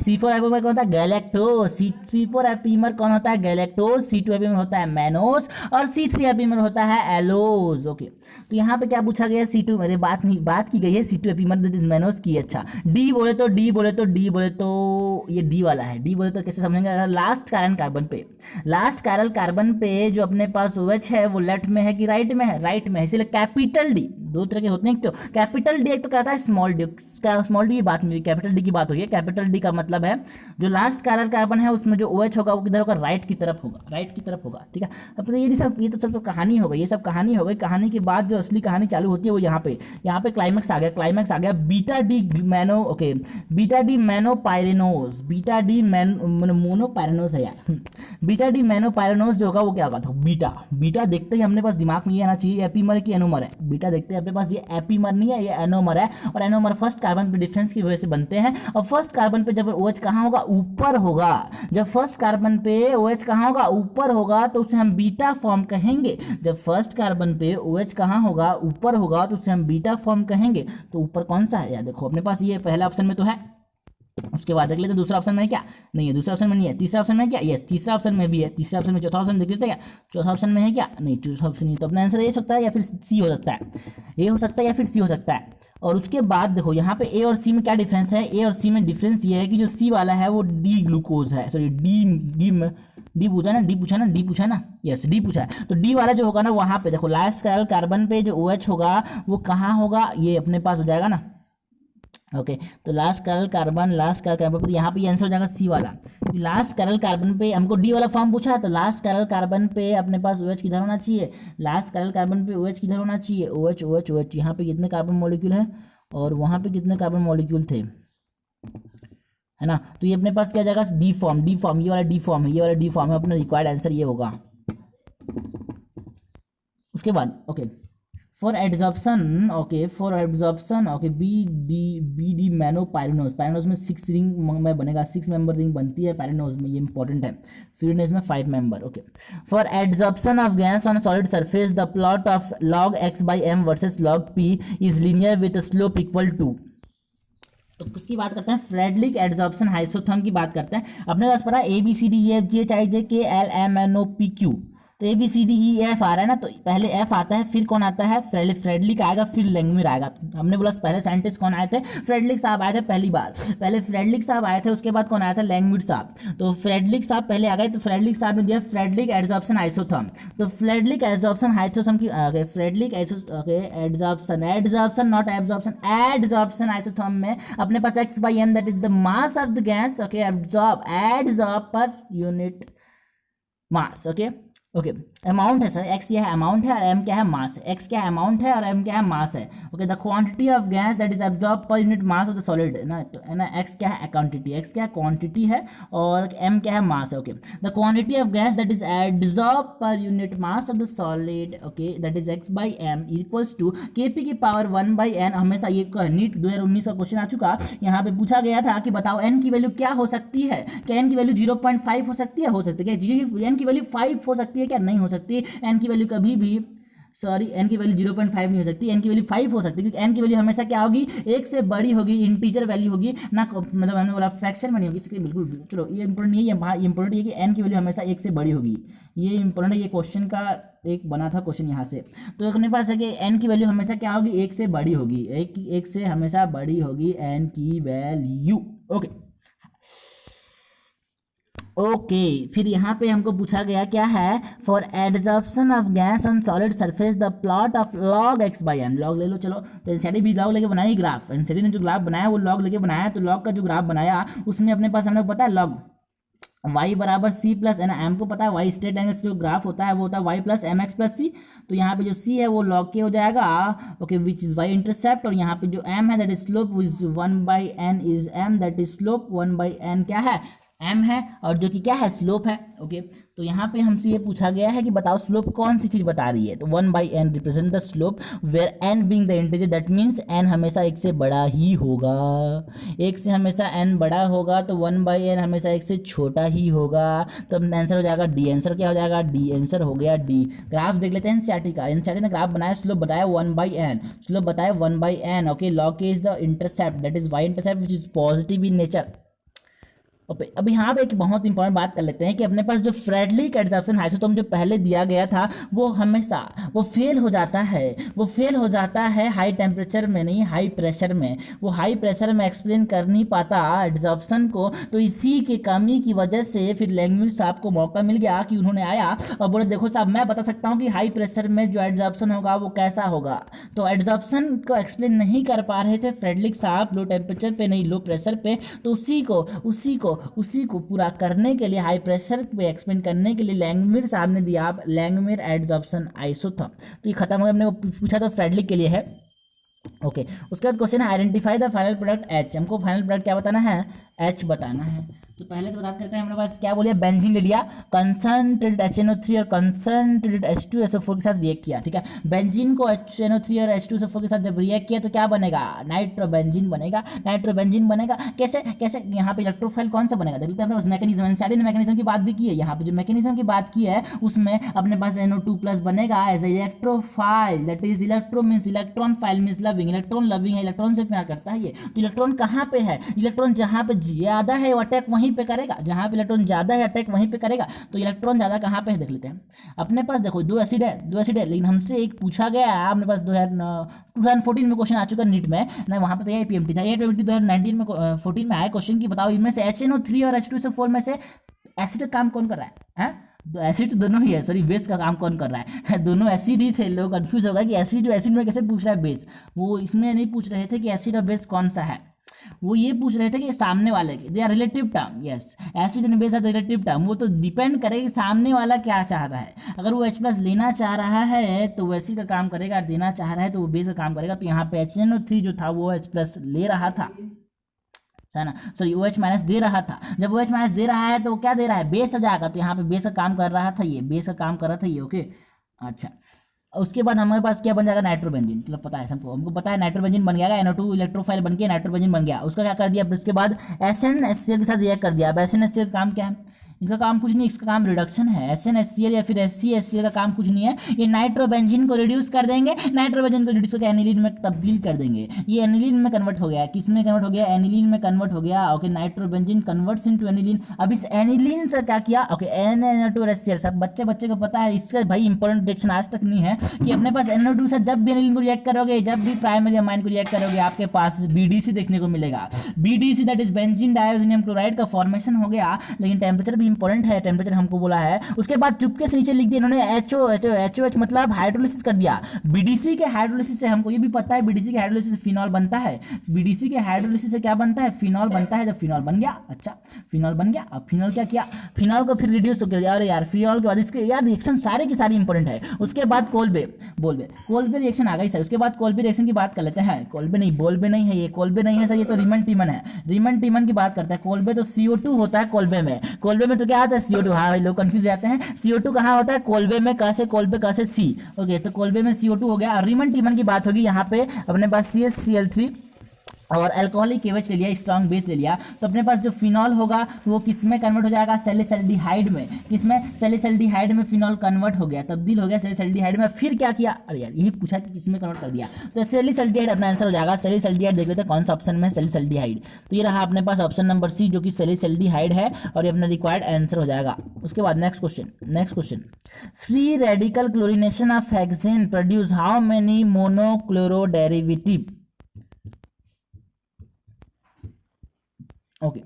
कौन होता है, गैलेक्टोज। C4 एपीमर कौन होता है, गैलेक्टोज। C2 एपीमर होता है मैनोज, और C3 एपीमर होता है एलोज। ओके, तो यहाँ पे क्या पूछा गया, C2 मेरे बात की गई है C2 epimer that is mannose की। अच्छा, डी बोले तो ये डी वाला है। डी बोले तो कैसे समझेंगे, लास्ट कायरल कार्बन पे जो अपने पास OH है वो लेफ्ट में है कि राइट में है, राइट में है, इसलिए कैपिटल डी। दो तरह के होते हैं, तो कैपिटल डी एक तो कहता है स्मॉल डी की बात नहीं, कैपिटल डी की बात हुई है। कैपिटल डी का मतलब है जो लास्ट कायरल कार्बन है उसमें जो OH होगा वो किधर होगा, राइट की तरफ होगा, राइट की तरफ होगा, ठीक है। अब तो ये सब, ये तो सब तो कहानी हो गई, ये सब कहानी हो गई। कहानी के बाद जो असली कहानी चालू होती है वो यहाँ पे क्लाइमैक्स आ गया, क्लाइमैक्स आ गया beta D manno, okay, beta D mannopyranose, beta D monopyranose है यार, बीटा डी मैनोपायरेनोज जो होगा वो क्या होगा, तो बीटा, बीटा देखते ही अपने पास दिमाग में ये आना चाहिए एपीमर की एनोमर है, बीटा देखते हैं अपने पास ये एपीमर नहीं है, ये एनोमर है, और एनोमर फर्स्ट कार्बन पे डिफरेंस की वजह से बनते हैं। और फर्स्ट कार्बन पे जब OH कहाँ होगा, ऊपर होगा, जब फर्स्ट कार्बन पे OH कहाँ होगा, ऊपर होगा, तो उसे हम बीटा फॉर्म कहेंगे। जब फर्स्ट कार्बन पे OH कहाँ होगा, ऊपर होगा, तो उसे हम बीटा फॉर्म कहेंगे। तो ऊपर कौन सा है यार, देखो अपने पास ये पहला ऑप्शन में तो है, उसके बाद देख लेते हैं दूसरा ऑप्शन में क्या, नहीं है, दूसरा ऑप्शन में नहीं है, तीसरा ऑप्शन में क्या, यस तीसरा ऑप्शन में भी है, तीसरा ऑप्शन में, चौथा ऑप्शन देख लेते हैं क्या, चौथा ऑप्शन में है क्या, नहीं चौथा ऑप्शन नहीं, तो अपना आंसर ए हो सकता है या फिर सी हो सकता है, ए हो सकता है या फिर सी हो सकता है। और उसके बाद देखो यहाँ पे ए और सी में क्या डिफरेंस है, ए और सी में डिफरेंस ये है कि जो सी वाला है वो डी ग्लूकोज है, सॉरी डी पूछा ना, यस डी पूछा है, तो डी वाला जो होगा ना वहाँ पे देखो लास्ट कार्बन पे जो OH होगा वो कहाँ होगा, ये अपने पास हो जाएगा ना, ओके। तो लास्ट कार्बन पर यहाँ पे आंसर हो जाएगा सी वाला। लास्ट कैरल कार्बन पे हमको डी वाला फॉर्म पूछा है, तो लास्ट कैरल कार्बन पे अपने पास OH किधर होना चाहिए, लास्ट कैरल कार्बन पे OH किधर होना चाहिए, OH यहाँ पे कितने कार्बन मॉलिक्यूल हैं और वहाँ पे कितने कार्बन मॉलिक्यूल थे, है ना। तो ये अपने पास क्या जाएगा, डी फॉर्म, ये वाला डी फॉर्म है, ये वाला डी फॉर्म है, अपना रिक्वायर्ड आंसर ये होगा। उसके बाद okay for adsorption, okay B D mannopyranose, pyranose में 6 रिंग में बनेगा, 6 मेंबर रिंग बनती है पायरेनोज में, ये इंपॉर्टेंट है। फ्यूरिनेज में 5 member, okay. For adsorption of gas on solid surface the plot of log x/m versus log p is linear with slope equal to, तो किसकी बात करते हैं, फ्रेडलिक एड्जॉर्प्शन आइसोथर्म की बात करते हैं। अपने पास पढ़ा ABCDEFGHIJKLMNOPQ, तो ABCDEF आ रहा है ना, तो पहले F आता है, फिर कौन आता है, फ्रेडलिक आएगा, फिर लैंगमिर आएगा। हमने बोला पहले साइंटिस्ट कौन आए थे, फ्रेडलिक साहब आए थे पहली बार, पहले फ्रेडलिक साहब आए थे, उसके बाद कौन आया था, लैंगमिर साहब। तो फ्रेडलिक साहब पहले आ गए, तो फ्रेडलिक साहब ने दिया फ्रेडलिक एड्जॉर्प्शन आइसोथर्म, तो फ्रेडलिक एड्जॉर्प्शन आइसोथर्म की Freundlich adsorption not absorption, adsorption isotherm में अपने पास x/m that is the mass of the gas, okay, adsorb पर यूनिट मास, ओके, अमाउंट है सर, x क्या है अमाउंट है और m क्या है मास, x क्या है अमाउंट है और m क्या है मास है, okay. The quantity of gas that is absorb per unit mass of the solid ना, तो है ना, x क्या है क्वांटिटी, x क्या है क्वांटिटी है और m क्या है मास है, okay. The quantity of gas that is absorb per unit mass of the solid, okay, that is x/m equals to Kp की पावर 1/n। हमेशा ये नीट 2019 का क्वेश्चन आ चुका, यहाँ पे पूछा गया था कि बताओ n की वैल्यू क्या हो सकती है, क्या n की वैल्यू 0.5 हो सकती है, क्या n की वैल्यू 5 हो सकती है, क्या नहीं हो सकती, n की वैल्यू कभी भी n की वैल्यू 0.5 नहीं हो सकती, n की वैल्यू 5 हो सकती है, क्योंकि n की वैल्यू हमेशा क्या होगी, 1 से बड़ी होगी, इंटीजर वैल्यू होगी ना, मतलब हमने बोला फ्रैक्शन में नहीं होगी, इसके बिल्कुल। चलो ये इंपॉर्टेंट नहीं है, इंपॉर्टेंट ये कि n की वैल्यू हमेशा 1 से बड़ी होगी, ये इंपॉर्टेंट है, ये क्वेश्चन का एक बना था क्वेश्चन यहाँ से। तो अपने पास है कि n की वैल्यू हमेशा क्या होगी, 1 से बड़ी होगी, एक से हमेशा बड़ी होगी n की वैल्यू, ओके। फिर यहाँ पे हमको पूछा गया क्या है, for adsorption of gas on solid surface the plot of log x/m, log ले लो, चलो तो एनसीडी भी लॉग लेके बनाई ग्राफ, एनसीडी ने जो ग्राफ बनाया वो लॉग लेके बनाया, तो लॉग का जो ग्राफ बनाया उसमें अपने पास हम लोग पता है लॉग y बराबर c प्लस है ना, m को पता है y स्ट्रेट एंगल जो ग्राफ होता है वो होता है y plus mx plus c, तो यहाँ पे जो c है वो log के हो जाएगा, okay, which is y intercept, और यहाँ पे जो m है that is slope, which 1/n is m that is slope, 1/n क्या है m है, और जो कि क्या है स्लोप है, ओके। तो यहाँ पे हमसे ये पूछा गया है कि बताओ स्लोप कौन सी चीज बता रही है, तो 1/n represent the slope where n being the integer, that means n हमेशा 1 से बड़ा ही होगा, 1 से हमेशा n बड़ा होगा, तो 1/n हमेशा 1 से छोटा ही होगा, तो आंसर हो जाएगा डी, आंसर क्या हो जाएगा डी, आंसर हो गया डी। ग्राफ देख लेते हैं एनसीईआरटी का, एनसीईआरटी ने ग्राफ बनाया, स्लोप बताया 1/n, स्लोप बताया 1/n, ओके। लॉग के is the intercept that is y intercept which is positive in nature. अब यहाँ पे एक बहुत इंपॉर्टेंट बात कर लेते हैं कि अपने पास जो फ्रेडलिक एड्जॉर्प्शन आइसोटोप जो पहले दिया गया था वो हमेशा वो फेल हो जाता है, हाई टेम्परेचर में नहीं, हाई प्रेशर में, वो हाई प्रेशर में एक्सप्लेन कर नहीं पाता एड्जॉर्प्शन को, तो इसी की कमी की वजह से फिर लैंगमिर साहब को मौका मिल गया कि उन्होंने आया और बोले देखो साहब मैं बता सकता हूँ कि हाई प्रेशर में जो एड्जॉर्प्शन होगा वो कैसा होगा। तो एड्जॉर्प्शन को एक्सप्लेन नहीं कर पा रहे थे फ्रेडलिक साहब, लो टेम्परेचर पे नहीं लो प्रेशर पे, तो उसी को उसी को पूरा करने के लिए, हाई प्रेशर पे एक्सपेंड करने के लिए लैंगमिर साहब ने दिया, आप लैंगमिर एडजॉर्प्शन आइसोथर्म। तो ये खत्म हो गया, हमने पूछा था फ्रेडलिक के लिए है। ओके, उसके बाद क्वेश्चन है identify the final product H. हमको फाइनल प्रोडक्ट क्या बताना है? एच बताना है। तो पहले तो बात करते हैं, हमारे पास क्या बोलिए, बेंजीन ले लिया, कंसंट्रेटेड HNO3 और कंसंट्रेटेड H2SO4 के साथ रिएक्ट किया, ठीक है। बेंजीन को HNO3 और H2SO4 के साथ जब रिएक्ट किया तो क्या बनेगा? नाइट्रोबेंजीन बनेगा। नाइट्रोबेंजीन बनेगा कैसे? कैसे? यहाँ पे इलेक्ट्रोफाइल कौन सा बनेगा? देखते हैं, अपने मैकेनिज्म, साइड मैकेनिज्म की बात भी की है। यहाँ पे जो मैकेनिज्म की बात की है उसमें अपने पास NO2+ बनेगा as electrophile, that is electro means electron, phile means loving, electron loving है, इलेक्ट्रॉन से प्यार करता है ये। तो इलेक्ट्रॉन कहाँ पे है? इलेक्ट्रॉन जहाँ पे ज्यादा है वो अटैक वहीं पे करेगा, जहां पे इलेक्ट्रॉन ज्यादा है अटैक वहीं पे करेगा। तो इलेक्ट्रॉन ज्यादा कहां पे है देख लेते हैं। अपने पास देखो दो एसिड है, लेकिन हमसे एक पूछा गया है, अपने पास 2014 में क्वेश्चन आ चुका है नीट में ना, वहां पे तो APMT था। APMT 2019 में 14 में आया क्वेश्चन कि बताओ इनमें से HNO3 और H2SO4 में से एसिड का काम कौन कर रहा है? तो एसिड तो दोनों ही है, सॉरी, बेस का काम कौन कर रहा है? दोनों एसिड ही थे। लोग कंफ्यूज होगा कि एसिड एसिड में कैसे पूछ रहा है बेस। वो इसमें नहीं पूछ रहे थे कि एसिड और बेस कौन सा है, वो ये पूछ रहे थे कि सामने वाले के, they are relative term. Yes, acid and base are relative term. वो तो डिपेंड करेगा कि सामने वाला क्या चाह रहा है। अगर वो H+ लेना चाह रहा है तो वो एसिड का काम करेगा, देना चाह रहा है तो वो बेस का काम करेगा। तो यहाँ पे HNO3 जो था वो H+ ले रहा था, है ना, सॉरी, OH- दे रहा था। जब OH- दे रहा है तो वो क्या दे रहा है? बेस हो जाएगा। तो यहाँ पे बेस का काम कर रहा था, ये बेस का काम कर रहा था ये। ओके, अच्छा, उसके बाद हमारे पास क्या बन जाएगा? नाइट्रोबेंजीन। मतलब पता है सबको, हमको पता है नाइट्रोबेंजीन बन गया, NO2 इलेक्ट्रोफाइल बन के नाइट्रोबेंजीन बन गया। उसका क्या कर दिया? उसके बाद SnHCl के साथ रिएक्ट कर दिया। अब SnHCl का काम क्या है? इसका काम कुछ नहीं, इसका काम रिडक्शन है। SnHCl या फिर HCHCl का काम कुछ नहीं है, ये नाइट्रोबेंजीन को रिड्यूस कर देंगे, नाइट्रोबेंजीन को रिड्यूस करके एनिलीन में तब्दील कर देंगे। ये एनिलीन में कन्वर्ट हो गया। किस में कन्वर्ट हो गया? एनिलीन में कन्वर्ट हो गया। Okay, nitrobenzene converts into aniline. अब इस एनिलीन से क्या किया? ओके, NO2 और HCl। सब बच्चे को पता है, इसका भाई इंपॉर्टेंट डिटेक्शन आज तक नहीं है कि अपने पास NO2 से जब भी एनिलीन को रिएक्ट करोगे, जब भी प्राइमरी अमाइन को रिएक्ट करोगे, आपके पास BDC देखने को मिलेगा। BDC that is benzene diazonium chloride का फॉर्मेशन हो गया। लेकिन टेम्परेचर भी इंपॉर्टेंट है, टेम्परेचर हमको बोला है। उसके बाद चुपके से नीचे लिख दिया इन्होंने HOH मतलब हाइड्रोलिसिस कर दिया। BDC के हाइड्रोलिसिस से हमको ये भी पता है, BDC के हाइड्रोलिसिस से फिनॉल बनता है। BDC के हाइड्रोलिसिस से क्या बनता है? फिनॉल बनता है। जब फिनॉल बन गया, अच्छा, फिनॉल बन गया, अब फिनॉल क्या किया? फिनॉल को फिर रिड्यूस कर दिया। अरे यार, फिनॉल के बाद इसके यार रिएक्शन सारे की सारी इंपॉर्टेंट है। उसके बाद कोल्बे रिएक्शन आ गई सर। उसके बाद कोल्बे रिएक्शन की बात कर लेते हैं। कोल्बे नहीं, बोल्बे नहीं है, ये कोल्बे नहीं है सर, ये तो रीमन टीमन है। रीमन टीमन की बात करते हैं। कोल्बे तो CO2 होता है कोल्बे में। कोल्बे में तो क्या आता है? CO2। हाँ भाई, लोग कंफ्यूज जाते हैं। CO2 कहाँ होता है? कोल्बे में। कैसे? कोल्बे कैसे? C। ओके, तो कोल्बे में CO2 हो गया। रीमन टीमन की बात होगी, यहाँ पे अपने पास CH Cl3 और अल्कोहलिक KOH ले लिया, स्ट्रॉन्ग बेस ले लिया। तो अपने पास जो फिनॉल होगा वो किस में कन्वर्ट हो जाएगा? सैलिसल्डिहाइड में। किसमें? सैलिसल्डिहाइड में फिनॉल कन्वर्ट हो गया, तब्दील हो गया सैलिसल्डिहाइड में। फिर क्या किया? अरे यार, यही पूछा कि किस में कन्वर्ट कर दिया, तो सैलिसल्डिहाइड अपना आंसर हो जाएगा। सैलिसल्डिहाइड देख लेते हैं कौन सा ऑप्शन में है सैलिसल्डिहाइड। तो ये रहा अपने पास ऑप्शन नंबर C, जो कि सैलिसल्डिहाइड है, और ये अपना रिक्वायर्ड आंसर हो जाएगा। उसके बाद next question, free radical chlorination of hexane produce how many monochloro derivative? Okay,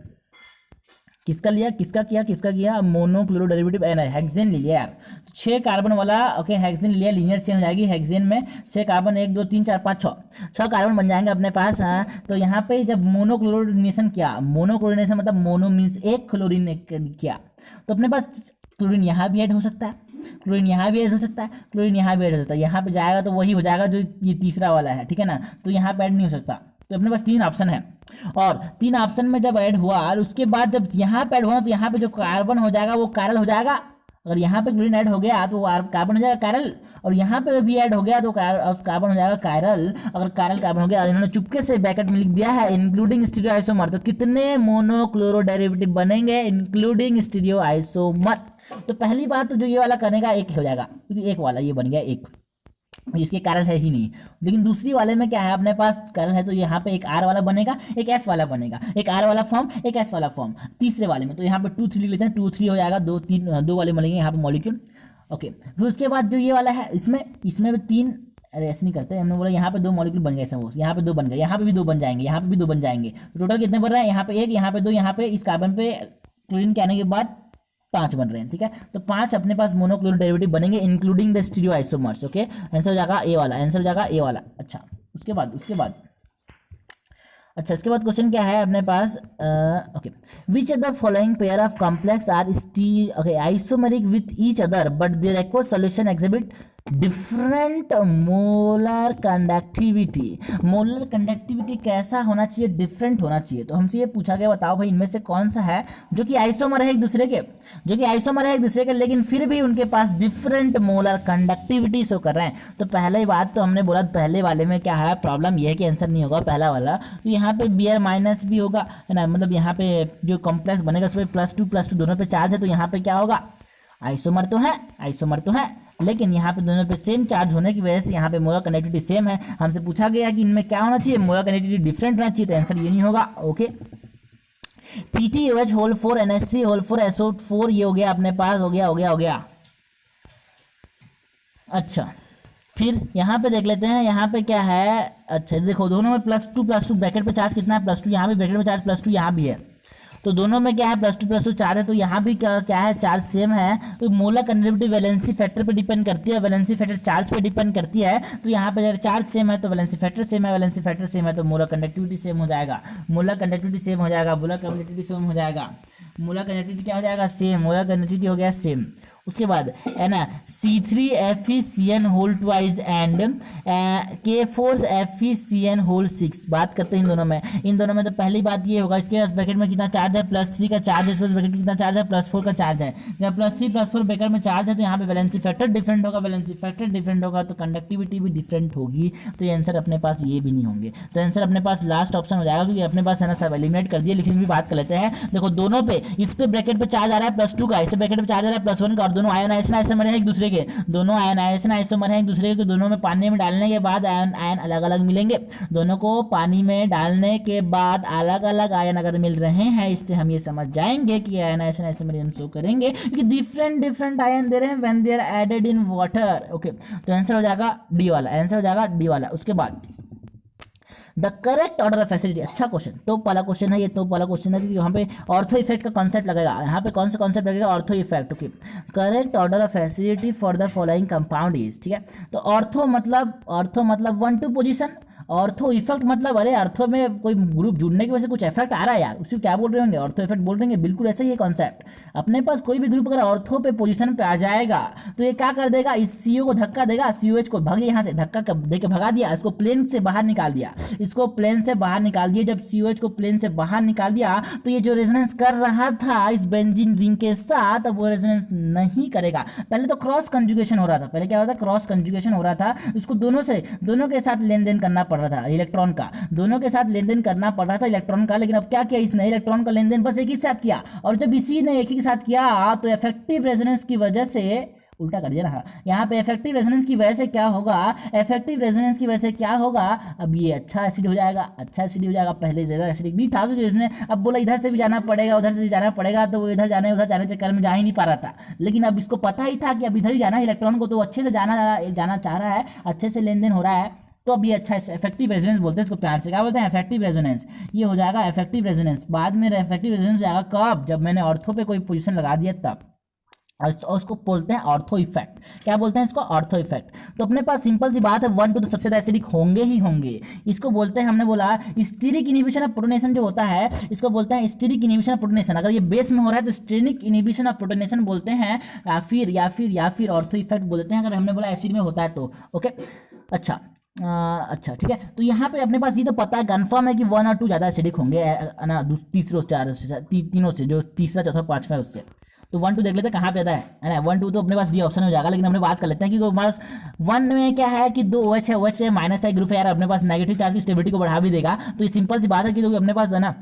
किसका किया? मोनोक्लोरो डेरिवेटिव एन है, हेक्सेन ले लिया यार। 6 कार्बन वाला, ओके, हेक्सेन लिया, लीनियर चेन हो जाएगी। हेक्सेन में 6 कार्बन, 1 2 3 4 5 6 कार्बन बन जाएंगे अपने पास। हाँ, तो यहाँ पे जब मोनोक्लोरिनेशन किया, मोनोक्लोरिनेशन मतलब मोनो मीन्स एक, क्लोरीन किया, तो अपने पास क्लोरीन यहाँ भी ऐड हो सकता है, क्लोरीन यहाँ भी ऐड हो सकता है, क्लोरीन यहाँ भी ऐड हो सकता है। यहाँ पे जाएगा तो वही हो जाएगा जो ये तीसरा वाला है, ठीक है ना। तो यहाँ पे ऐड नहीं हो सकता। तो अपने पास 3 ऑप्शन है, और 3 ऑप्शन में जब ऐड हुआ, उसके बाद जब यहाँ पे ऐड हुआ तो यहाँ पे जो कार्बन हो जाएगा वो कायरल हो जाएगा। अगर यहाँ पे क्लोरीन ऐड हो गया तो कार्बन हो जाएगा कायरल, और यहाँ पे भी ऐड हो गया तो कार्बन हो जाएगा कायरल। अगर कायरल कार्बन हो गया, इन्होंने चुपके से ब्रैकेट में लिख दिया है इंक्लूडिंग स्टीरियो आइसोमर। तो कितने मोनोक्लोरो डेरिवेटिव बनेंगे इंक्लूडिंग स्टीरियो आइसोमर? तो पहली बात तो जो ये वाला करेगा 1 हो जाएगा, क्योंकि 1 वाला ये बन गया 1, इसके कारण है ही नहीं। लेकिन दूसरी वाले में क्या है, अपने पास कारण है तो यहाँ पे एक R वाला बनेगा, एक S वाला बनेगा, एक R वाला फॉर्म, एक S वाला फॉर्म। तीसरे वाले में तो यहाँ पे 2 3 लिख लेते हैं, 2 3 हो जाएगा, 2 वाले बनेंगे यहाँ पे मॉलिक्यूल। ओके, फिर उसके बाद जो ये वाला है, इसमें 3, अरे ऐसे नहीं करते, हमने बोला यहाँ पे 2 मॉलिक्यूल बन गए, सपोज यहाँ पे 2 बन गए, यहाँ पे भी 2 बन जाएंगे, यहाँ पे भी 2 बन जाएंगे। तो टोटल कितने बन रहे हैं? यहाँ पे 1, यहाँ पे 2, यहाँ पे इस कार्बन पे क्लोरीन के आने के बाद 5 बन रहे हैं, ठीक है। तो 5 अपने पास मोनोक्लोरो डेरिवेटिव बनेंगे including the stereo isomers. Okay, answer हो जाएगा ए वाला, आंसर हो जाएगा ए वाला। अच्छा, उसके बाद अच्छा, इसके बाद क्वेश्चन क्या है अपने पास, okay, which of the following pair of complex are still okay isomeric with each other but their aqueous solution exhibit different molar conductivity. Molar conductivity कैसा होना चाहिए, डिफरेंट होना चाहिए। तो हमसे ये पूछा गया, बताओ भाई इनमें से कौन सा है जो कि आइसोमर है एक दूसरे के, जो कि आइसोमर है एक दूसरे के, लेकिन फिर भी उनके पास डिफरेंट मोलर कंडक्टिविटी शो कर रहे हैं। तो पहले बात तो हमने बोला, पहले वाले में क्या है, प्रॉब्लम ये है कि आंसर नहीं होगा पहला वाला। तो यहाँ पे Br माइनस भी होगा, है ना, मतलब यहाँ पे जो कॉम्प्लेक्स बनेगा उसमें +2 दोनों पे चार्ज है, तो यहाँ पे क्या होगा, आइसोमर तो है, आइसोमर तो है, लेकिन यहाँ पे दोनों पे सेम चार्ज होने की वजह से यहाँ पे मोलर कनेक्टिविटी सेम है। हमसे पूछा गया कि इनमें क्या होना चाहिए, मोलर कनेक्टिविटी डिफरेंट होना चाहिए, तो आंसर ये नहीं होगा। Okay, PTOH whole 4 NH3 whole 4 SO4 ये हो गया अपने पास, हो गया। अच्छा, फिर यहाँ पे देख लेते हैं, यहाँ पे क्या है, अच्छा देखो दोनों में +2 ब्रैकेट पे चार्ज कितना है, +2, यहाँ भी ब्रैकेट में चार्ज +2 यहाँ भी है, तो दोनों में क्या है, +2 चार्ज है, तो यहाँ भी क्या है, चार्ज सेम है। तो मोलर कंडक्टिविटी वैलेंसी फैक्टर पे डिपेंड करती है, वैलेंसी फैक्टर चार्ज पे डिपेंड करती है। तो यहाँ पे अगर चार्ज सेम है तो वैलेंसी फैक्टर सेम है, वैलेंसी फैक्टर सेम है तो मोलर कंडक्टिविटी सेम हो जाएगा, मोलर कंडक्टिविटी सेम हो जाएगा, मोलर कंडक्टिविटी सेम हो जाएगा, मोलर कंडक्टिविटी क्या हो जाएगा, सेम, मोलर कंडक्टिविटी हो गया सेम। उसके बाद है ना C3FeCN whole twice and K4FeCN whole 6। बात करते हैं इन दोनों में तो पहली बात ये होगा, इसके पास ब्रैकेट में कितना चार्ज है, +3 का चार्ज है, इस ब्रैकेट में कितना चार्ज है, +4 का चार्ज है। जब +3 +4 ब्रैकेट में चार्ज है तो यहाँ पे वैलेंसी फैक्टर डिफरेंट होगा, वैलेंसी फैक्टर डिफरेंट होगा तो कंडक्टिविटी भी डिफरेंट होगी। तो ये आंसर अपने पास ये भी नहीं होंगे, तो आंसर अपने पास लास्ट ऑप्शन हो जाएगा, क्योंकि अपने पास है ना सब एलिमिनेट कर दिए। लेकिन भी बात कर लेते हैं, देखो दोनों पे, इस पे ब्रैकेट पे चार्ज आ रहा है +2 का, इस ब्रैकेट पे चार्ज आ रहा है +1 का, और दोनों आयनाइजेशन आइसोमर है एक दूसरे के, दोनों आयनाइजेशन आइसोमर है एक दूसरे के, दोनों में पानी में डालने के बाद आयन अलग अलग मिलेंगे। दोनों को पानी में डालने के बाद अलग अलग आयन अगर मिल रहे हैं, इससे हम ये समझ जाएंगे कि आयनाइजेशन आइसोमर हम शो करेंगे कि डिफरेंट आयन दे रहे हैं when they are added in water. Okay, तो आंसर हो जाएगा डी वाला, आंसर हो जाएगा डी वाला। उसके बाद the correct order of acidity, अच्छा क्वेश्चन, तो वाला क्वेश्चन है ये, तो वाला क्वेश्चन है, यहाँ पे ऑर्थो इफेक्ट का कॉन्सेप्ट लगेगा। यहाँ पे कौन सा कॉन्सेप्ट लगेगा, ortho effect. Okay, correct order of acidity for the following compound is, ठीक है। तो ऑर्थो मतलब 1-2 पोजीशन, ऑर्थो इफेक्ट मतलब अरे अर्थो में कोई ग्रुप जुड़ने की वजह से कुछ इफेक्ट आ रहा है यार, उसको क्या बोल रहे होंगे, ऑर्थो इफेक्ट बोल रहे हैं, बिल्कुल ऐसा ही है कॉन्सेप्ट। अपने पास कोई भी ग्रुप अगर ऑर्थो पे पोजीशन पे आ जाएगा तो ये क्या कर देगा, इस सीओ को धक्का देगा, सीओएच को भागे, यहाँ से धक्का दे के भगा दिया, इसको प्लेन से बाहर निकाल दिया, इसको प्लेन से बाहर निकाल दिया। जब सीओएच को प्लेन से बाहर निकाल दिया तो ये जो रेजोनेंस कर रहा था इस बेंजीन रिंग के साथ, अब वो रेजोनेंस नहीं करेगा। पहले तो क्रॉस कंजुगेशन हो रहा था, पहले क्या होता था, क्रॉस कंजुगेशन हो रहा था, उसको दोनों के साथ लेन देन करना पड़ रहा था, इलेक्ट्रॉन का, दोनों के साथ लेन देन करना पड़ रहा था इलेक्ट्रॉन का। लेकिन अब क्या किया इसने, इलेक्ट्रॉन का लेन देन बस एक ही साथ किया, और जब इसी ने एक ही साथ किया तो इफेक्टिव रेजोनेंस की वजह से, उल्टा कर दिया ना, यहाँ पे इफेक्टिव रेजोनेंस की वजह से क्या होगा, इफेक्टिव रेजोनेंस की वजह से क्या होगा, अब ये अच्छा एसिड हो जाएगा, अच्छा एसिड हो जाएगा। पहले ज्यादा एसिडिक नहीं था, क्योंकि इसने अब बोला इधर से भी जाना पड़ेगा, उधर से भी जाना पड़ेगा, तो वो इधर जाने चक्कर में जा ही नहीं पा रहा था। लेकिन अब इसको पता ही था कि अब इधर ही जाना है इलेक्ट्रॉन को, तो अच्छे से जाना चाह रहा है, अच्छे से लेन देन हो रहा है, तो अब ये अच्छा इफेक्टिव रेजोनेंस बोलते हैं इसको, प्यार से क्या बोलते हैं, इफेक्टिव रेजोनेंस। ये हो जाएगा इफेक्टिव रेजोनेंस। बाद में इफेक्टिव रेजोनेंस हो जाएगा कब, जब मैंने ऑर्थो पे कोई पोजीशन लगा दिया तब, और उसको बोलते हैं ऑर्थो इफेक्ट। क्या बोलते हैं इसको, ऑर्थो इफेक्ट। तो अपने पास सिंपल सी बात है, 1-2 तो सबसे ज्यादा एसिडिक होंगे ही होंगे। इसको बोलते हैं, हमने बोला स्टीरिक इनहिबिशन ऑफ प्रोटोनेशन जो होता है, इसको बोलते हैं स्टीरिक इनहिबिशन ऑफ प्रोटोनेशन। अगर ये बेस में हो रहा है तो स्टीरिक इनहिबिशन ऑफ प्रोटोनेशन बोलते हैं, या फिर ऑर्थो इफेक्ट बोलते हैं, अगर हमने बोला एसिड में होता है तो। ओके, अच्छा ठीक है। तो यहाँ पे अपने पास ये तो पता है, कंफर्म है कि 1 और 2 ज्यादा एसिडिक होंगे ना, तीनों से, जो तीसरा चौथा पांचवा है उससे। तो 1-2 देख लेते हैं कहाँ पे आता है ना, 1-2 तो अपने पास ये ऑप्शन हो जाएगा। लेकिन हमने बात कर लेते हैं कि हमारे 1 में क्या है कि 2 OH है, OH माइनस आई ग्रुप है यार, अपने पास नेगेटिव चार्ज की स्टेबिलिटी को बढ़ा भी देगा। तो ये सिंपल सी बात है कि अपने पास है ना,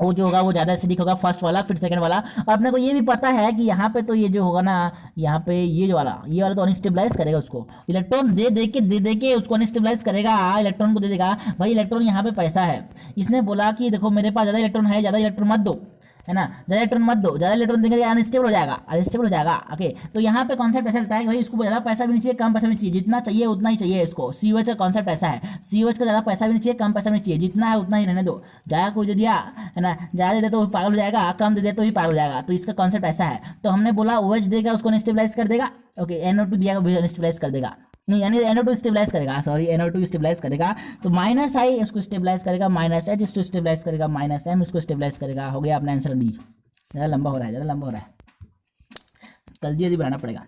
वो जो होगा वो ज़्यादा एसिडिक होगा, फर्स्ट वाला फिर सेकंड वाला। और अपने को ये भी पता है कि यहाँ पे तो ये जो होगा ना, यहाँ पे ये वाला तो अनस्टेबलाइज करेगा उसको, इलेक्ट्रॉन दे के उसको अनस्टेबलाइज करेगा, इलेक्ट्रॉन को दे देगा। भाई इलेक्ट्रॉन यहाँ पे पैसा है, इसने बोला कि देखो मेरे पास ज़्यादा इलेक्ट्रॉन है, ज़्यादा इलेक्ट्रॉन मत दो, है ना, ज़्यादा इलेक्ट्रॉन मत दो, ज़्यादा इलेक्ट्रॉन देंगे अनस्टेबल हो जाएगा। ओके, तो यहाँ पे कॉन्सेप्ट ऐसा लगता है कि भाई इसको ज़्यादा पैसा भी नहीं चाहिए, कम पैसा भी नहीं चाहिए, जितना चाहिए उतना ही चाहिए इसको। COH का कॉन्सेप्ट ऐसा है, COH का ज़्यादा पैसा भी नहीं चाहिए, कम पैसा भी नहीं चाहिए, जितना है उतना ही रहने दो। ज़्यादा कोई दे दिया है ना, ज़्यादा दे दे तो पागल हो जाएगा, कम दे दे तो ही पागल हो जाएगा। तो इसका कॉन्सेप्ट ऐसा है। तो हमने बोला OH देगा उसको अनस्टेबलाइज कर देगा, ओके, NO2 दिया अनस्टेबलाइज कर देगा। नहीं, यानी NO2 स्टेबलाइज करेगा, सॉरी NO2 स्टेबलाइज करेगा, तो माइनस आई इसको स्टेबलाइज करेगा, माइनस एच इसको स्टेबलाइज करेगा, माइनस एम इसको स्टेबलाइज करेगा। हो गया अपना आंसर डी। ज़्यादा लंबा हो रहा है, ज़्यादा लंबा हो रहा है, जल्दी जल्दी बनाना पड़ेगा।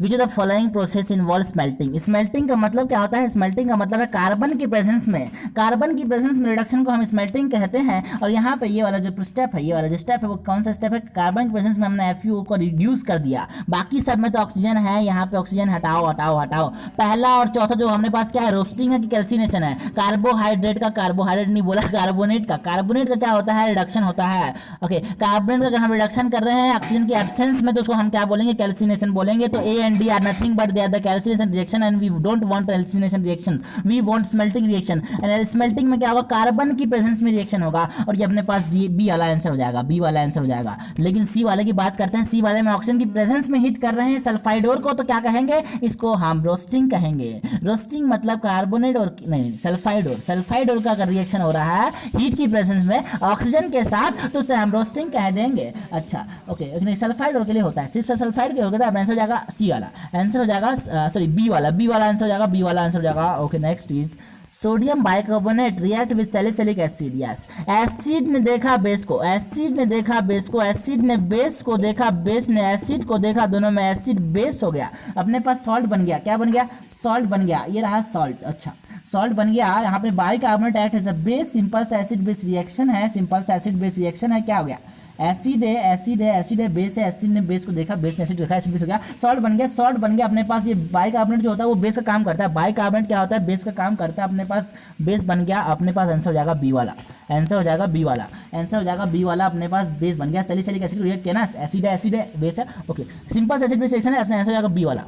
विच of the following process involve smelting. Smelting का मतलब क्या होता है? स्मेल्टिंग का मतलब है कार्बन की प्रेजेंस में, कार्बन की प्रेजेंस में रिडक्शन को हम स्मेल्टिंग कहते हैं। और यहाँ पे ये वाला जो स्टेप है, ये वाला जो स्टेप है वो कौन सा स्टेप है? कार्बन की प्रेजेंस में हमने FeO को रिड्यूस कर दिया, बाकी सब में तो ऑक्सीजन है, यहाँ पे ऑक्सीजन हटाओ हटाओ हटाओ। पहला और चौथा जो हमने पास क्या है? रोस्टिंग है कि कैल्सिनेशन है? कार्बोहाइड्रेट का, कार्बोहाइड्रेट नहीं बोला, कार्बोनेट का। कार्बोनेट का क्या होता है? रिडक्शन होता है। ओके, कार्बोनेट का अगर हम रिडक्शन कर रहे हैं ऑक्सीजन की एब्सेंस में तो उसको हम क्या बोलेंगे? कैल्सिनेशन बोलेंगे। तो A and D are nothing but they are the calcination reaction and we don't want calcination reaction, we want smelting reaction. And smelting में क्या होगा? कार्बन की प्रेजेंस में रिएक्शन होगा। और ये अपने पास बी वाला आंसर हो जाएगा, बी वाला आंसर हो जाएगा। लेकिन सी वाले की बात करते हैं। सी वाले में ऑक्सीजन की प्रेजेंस में हीट कर रहे हैं सल्फाइड ओर को, तो क्या कहेंगे? इसको हम रोस्टिंग कहेंगे। रोस्टिंग मतलब कार्बोनेट और नहीं, सल्फाइड ओर, सल्फाइड ओर का अगर रिएक्शन हो रहा है हीट की प्रेजेंस में ऑक्सीजन के साथ तो उसे हम रोस्टिंग कह देंगे। अच्छा ओके, सल्फाइड ओर के लिए होता है, सिर्फ सल्फाइड के होगा, तो आंसर हो जाएगा सी वाला, आंसर हो जाएगा सॉरी बी वाला, बी वाला आंसर हो जाएगा, बी वाला आंसर हो जाएगा। Okay, next is sodium bicarbonate react with salicylic acid. Yes, acid ने देखा बेस को, एसिड ने देखा बेस को, एसिड ने बेस को देखा, बेस ने एसिड को देखा, दोनों में एसिड बेस हो गया, अपने पास सॉल्ट बन गया। क्या बन गया? सॉल्ट बन गया। ये रहा सॉल्ट। अच्छा, सॉल्ट बन गया। यहाँ पे bicarbonate act as a base, simple से एसिड बेस रिएक्शन है, सिंपल से एसिड बेस रिएक्शन है। क्या हो गया? एसिड है, एसिड है, एसिड है, बेस है, एसिड ने बेस को देखा, बेस ने एसिड देखा, एसिड बेस हो गया, सॉल्ट बन गया, सॉल्ट बन गया। अपने पास ये बाइकार्बोनेट जो होता है वो बेस का काम करता है, बाइकार्बोनेट क्या होता है? बेस का काम करता है। अपने पास बेस बन गया, अपने पास आंसर हो जाएगा बी वाला, आंसर हो जाएगा बी वाला, आंसर हो जाएगा बी वाला। अपने पास बेस बन गया, सैलिसिलिक एसिड रिएक्ट किया ना, एसिड है, बेस है। Okay, simple acid base reaction है, अपना आंसर हो जाएगा बी वाला,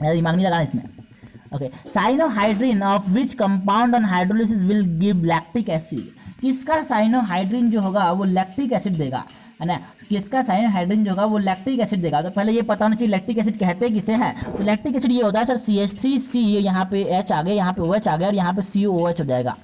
दिमाग नहीं लगाना इसमें। Okay, cyanohydrin of which compound on hydrolysis will give lactic acid. किसका साइनोहाइड्रिन जो होगा वो लैक्टिक एसिड देगा, है ना? किसका साइनोहाइड्रिन जो होगा वो लैक्टिक एसिड देगा। तो पहले ये पता होना चाहिए लैक्टिक एसिड कहते किसे हैं। तो लैक्टिक एसिड ये होता है सर CH3C, यहाँ पे H आ गया, यहाँ पे OH आ गया और यहाँ पे COOH हो जाएगा।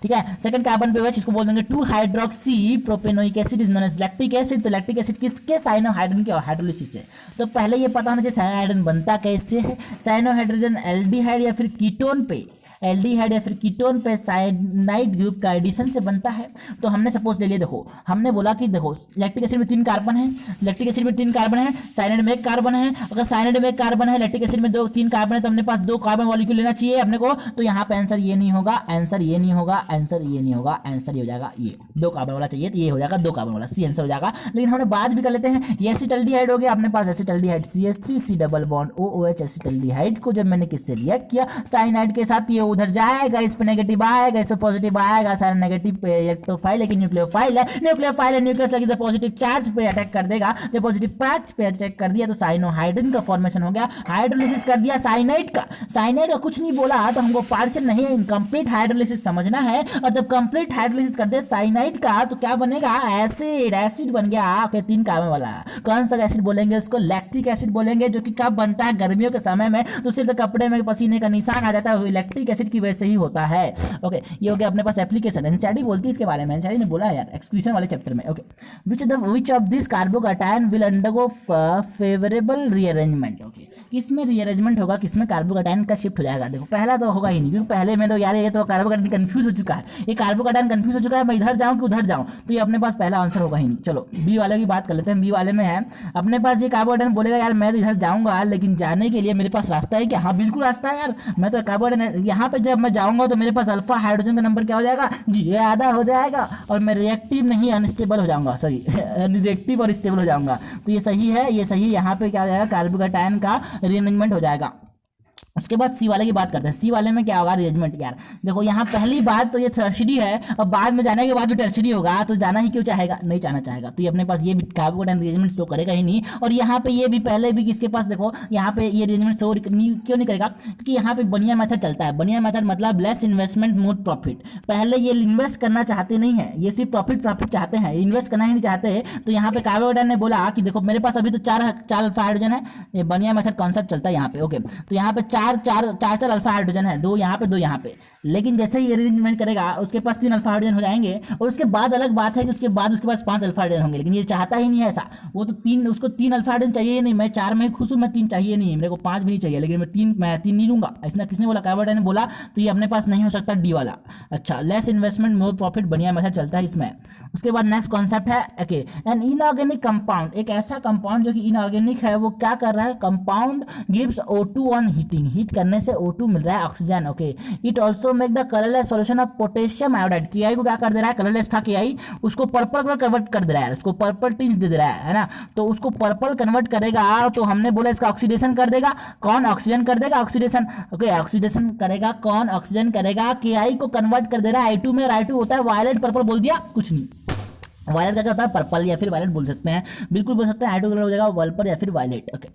ठीक है, सेकंड कार्बन पे OH, इसको बोल देंगे 2 hydroxy propanoic acid is known as lactic acid. तो लैक्टिक एसिड किसके? साइनोहाइड्रिन के हाइड्रोलिसिस से। तो पहले ये पता होना चाहिए साइनोहाइड्रिन बनता कैसे है। साइनोहाइड्रोजन एल्डिहाइड या फिर कीटोन पे, एल्डिहाइड या फिर कीटोन पे साइनाइड ग्रुप का एडिशन से बनता है। तो हमने सपोज ले लिया, देखो हमने बोला कि देखो लैक्टिक एसिड में 3 कार्बन है, लैक्टिक एसिड में 3 कार्बन है, साइनाइड में 1 कार्बन है। अगर साइनाइड में 1 कार्बन है, लैक्टिक एसिड में 3 कार्बन है, तो अपने पास 2 कार्बन मॉलिक्यूल लेना चाहिए अपने को। तो यहाँ पे आंसर ये नहीं होगा, आंसर ये नहीं होगा, आंसर ये नहीं होगा, आंसर ये हो जाएगा, ये 2 कार्बन वाला चाहिए, तो ये हो जाएगा 2 कार्बन वाला, सी आंसर हो जाएगा। लेकिन हमने बात भी कर लेते हैं, ये एसिटाल्डिहाइड हो गया, अपने पास acetaldehyde CH3C double bond OOH। Acetaldehyde को जब मैंने किससे रिएक्ट किया? साइनाइड के साथ, ये उधर जाएगा, इस पे नेगेटिव आएगा, इस पे पॉजिटिव आएगा, सारा नेगेटिव पे इलेक्ट्रोफाइल है कि न्यूक्लियोफाइल है, न्यूक्लियोफाइल है, न्यूक्लियस लगी तो पॉजिटिव चार्ज पे अटैक कर देगा। जब पॉजिटिव चार्ज पे अटैक कर दिया तो साइनोहाइड्रिन का फॉर्मेशन हो गया, हाइड्रोलिसिस कर दिया साइनाइड का। साइनाइड का कुछ नहीं बोला तो हमको पार्शियल नहीं, कंप्लीट हाइड्रोलिसिस समझना है। और जब कंप्लीट हाइड्रोलिसिस कर दे साइनाइड का तो क्या बनेगा? एसिड, एसिड बन गया। ओके, 3 कार्बन वाला कौन सा एसिड बोलेंगे? उसको लैक्टिक एसिड बोलेंगे, जो कि कब बनता है? गर्मियों के समय में, तो सिर्फ कपड़े में पसीने का निशान आ जाता है, लैक्टिक एसिड की वजह से ही होता है। ओके, ये हो गया अपने पास एप्लीकेशन। एनसीईआरटी बोलती है इसके बारे में, एनसीईआरटी ने बोला है यार एक्सक्रीशन वाले चैप्टर में। Okay, which of this carbocation will undergo favourable rearrangement. Okay, किसमें रीअरेंजमेंट होगा, किसमें कार्बोकैटायन का शिफ्ट हो जाएगा? देखो पहला तो होगा ही नहीं, क्योंकि पहले में तो यार ये तो कार्बोकैटायन कंफ्यूज हो चुका है, ये कार्बोकैटायन कंफ्यूज हो चुका है, मैं इधर जाऊं कि उधर जाऊं, तो ये अपने पास पहला आंसर होगा ही नहीं। चलो बी वाले की बात कर लेते हैं। बी वाले में है अपने पास ये कार्बोकैटायन बोलेगा यार मैं तो इधर जाऊंगा, लेकिन जाने के लिए मेरे पास रास्ता है क्या? हाँ बिल्कुल रास्ता है यार, मैं तो कार्बोकैटायन यहाँ पे जब मैं जाऊंगा तो मेरे पास अल्फा हाइड्रोजन का नंबर क्या हो जाएगा? ज्यादा हो जाएगा, और मैं रिएक्टिव नहीं अनस्टेबल हो जाऊंगा, सॉरी रिएक्टिव और स्टेबल हो जाऊंगा। तो ये सही है, ये सही, यहाँ पे क्या हो जाएगा? कार्बोकैटायन का रीअरेंजमेंट हो जाएगा। उसके बाद सी वाले की बात करते हैं। सी वाले में क्या होगा? अरेंजमेंट। यार देखो यहाँ पहली बात तो ये टर्शियरी है, और बाद में जाने के बाद भी टर्शियरी होगा, तो जाना ही क्यों चाहेगा? नहीं जाना चाहेगा। तो ये अपने पास ये भी कार्बोकैटायन अरेंजमेंट शो करेगा ही नहीं। और यहाँ पे ये भी पहले भी किसके पास देखो यहाँ पे ये अरेंजमेंट शो क्यों नहीं करेगा? क्योंकि यहाँ पे बनिया मेथड चलता है। बनिया मेथड मतलब लेस इन्वेस्टमेंट मोर प्रॉफिट। पहले ये इन्वेस्ट करना चाहते नहीं है, ये सिर्फ प्रॉफिट चाहते हैं, इन्वेस्ट करना ही नहीं चाहते। तो यहाँ पे कार्बोकैटायन ने बोला कि देखो मेरे पास अभी तो चार अल्फा हाइड्रोजन है, ये बनिया मेथड कॉन्सेप्ट चलता है यहाँ पे। ओके, तो यहाँ पे चार अल्फा हाइड्रोजन है, 2 यहाँ पे 2 यहाँ पे, लेकिन जैसे ही अरेंजमेंट करेगा उसके पास 3 अल्फा हाइड्रोजन हो जाएंगे, और उसके बाद अलग बात है कि उसके बाद उसके पास 5 अल्फा हाइड्रोजन होंगे, लेकिन ये चाहता ही नहीं है ऐसा। वो तो 3, उसको 3 अल्फा हाइड्रोजन चाहिए ही नहीं, मैं 4 में खुश हूँ, मैं 3 चाहिए नहीं, मेरे को 5 भी नहीं चाहिए, लेकिन मैं तीन नहीं लूंगा। ऐसा किसने बोला? कार्बन ने बोला। तो ये अपने पास नहीं हो सकता डी वाला। अच्छा, लेस इन्वेस्टमेंट मोर प्रॉफिट, बढ़िया मैथड चलता है इसमें। उसके बाद नेक्स्ट कॉन्सेप्ट है ओके, एन इनऑर्गेनिक कंपाउंड, एक ऐसा कंपाउंड जो कि इनऑर्गेनिक है, वो क्या कर रहा है? Compound gives O2 on heating, heat करने से O2 मिल रहा है oxygen. Okay, it also make the colourless solution of potassium iodide, KI को क्या कर दे रहा है? कलरलेस था KI, उसको पर्पल कलर कन्वर्ट कर दे रहा है, उसको पर्पल टिंच दे दे रहा है ना। तो उसको पर्पल कन्वर्ट करेगा, तो हमने बोला इसका ऑक्सीडेशन कर देगा कौन? ऑक्सीजन कर देगा ऑक्सीडेशन। ओके, ऑक्सीडेशन करेगा कौन? ऑक्सीजन करेगा। KI को कन्वर्ट कर दे रहा है I2 में, और I2 होता है वायलेट, पर्पल बोल दिया कुछ नहीं। वायलेट का क्या होता है? पर्पल या फिर वायलेट बोल सकते हैं, बिल्कुल बोल सकते हैं। I2 कलर हो जाएगा पर्पल या फिर वायलेट। ओके,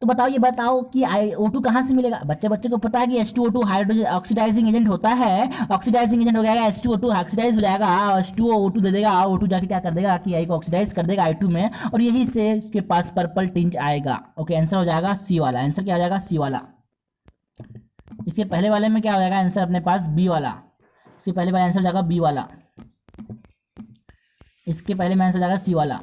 तो बताओ, ये बताओ कि O2 कहाँ से मिलेगा? बच्चे को पता है कि H2O2 हाइड्रोजन ऑक्सीडाइजिंग एजेंट होता है, ऑक्सीडाइजिंग एजेंट हो जाएगा H2O2, ऑक्सीडाइज हो जाएगा, H2O2 दे देगा, O2 जाके क्या कर देगा कि I को ऑक्सीडाइज कर देगा I2 में, और यही से इसके पास पर्पल टिंच आएगा। ओके, आंसर हो जाएगा सी वाला। आंसर क्या हो जाएगा? सी वाला। इसके पहले वाले में क्या हो जाएगा आंसर? अपने पास बी वाला। इसके पहले वाला आंसर हो जाएगा बी वाला, इसके पहले में आंसर हो जाएगा सी वाला।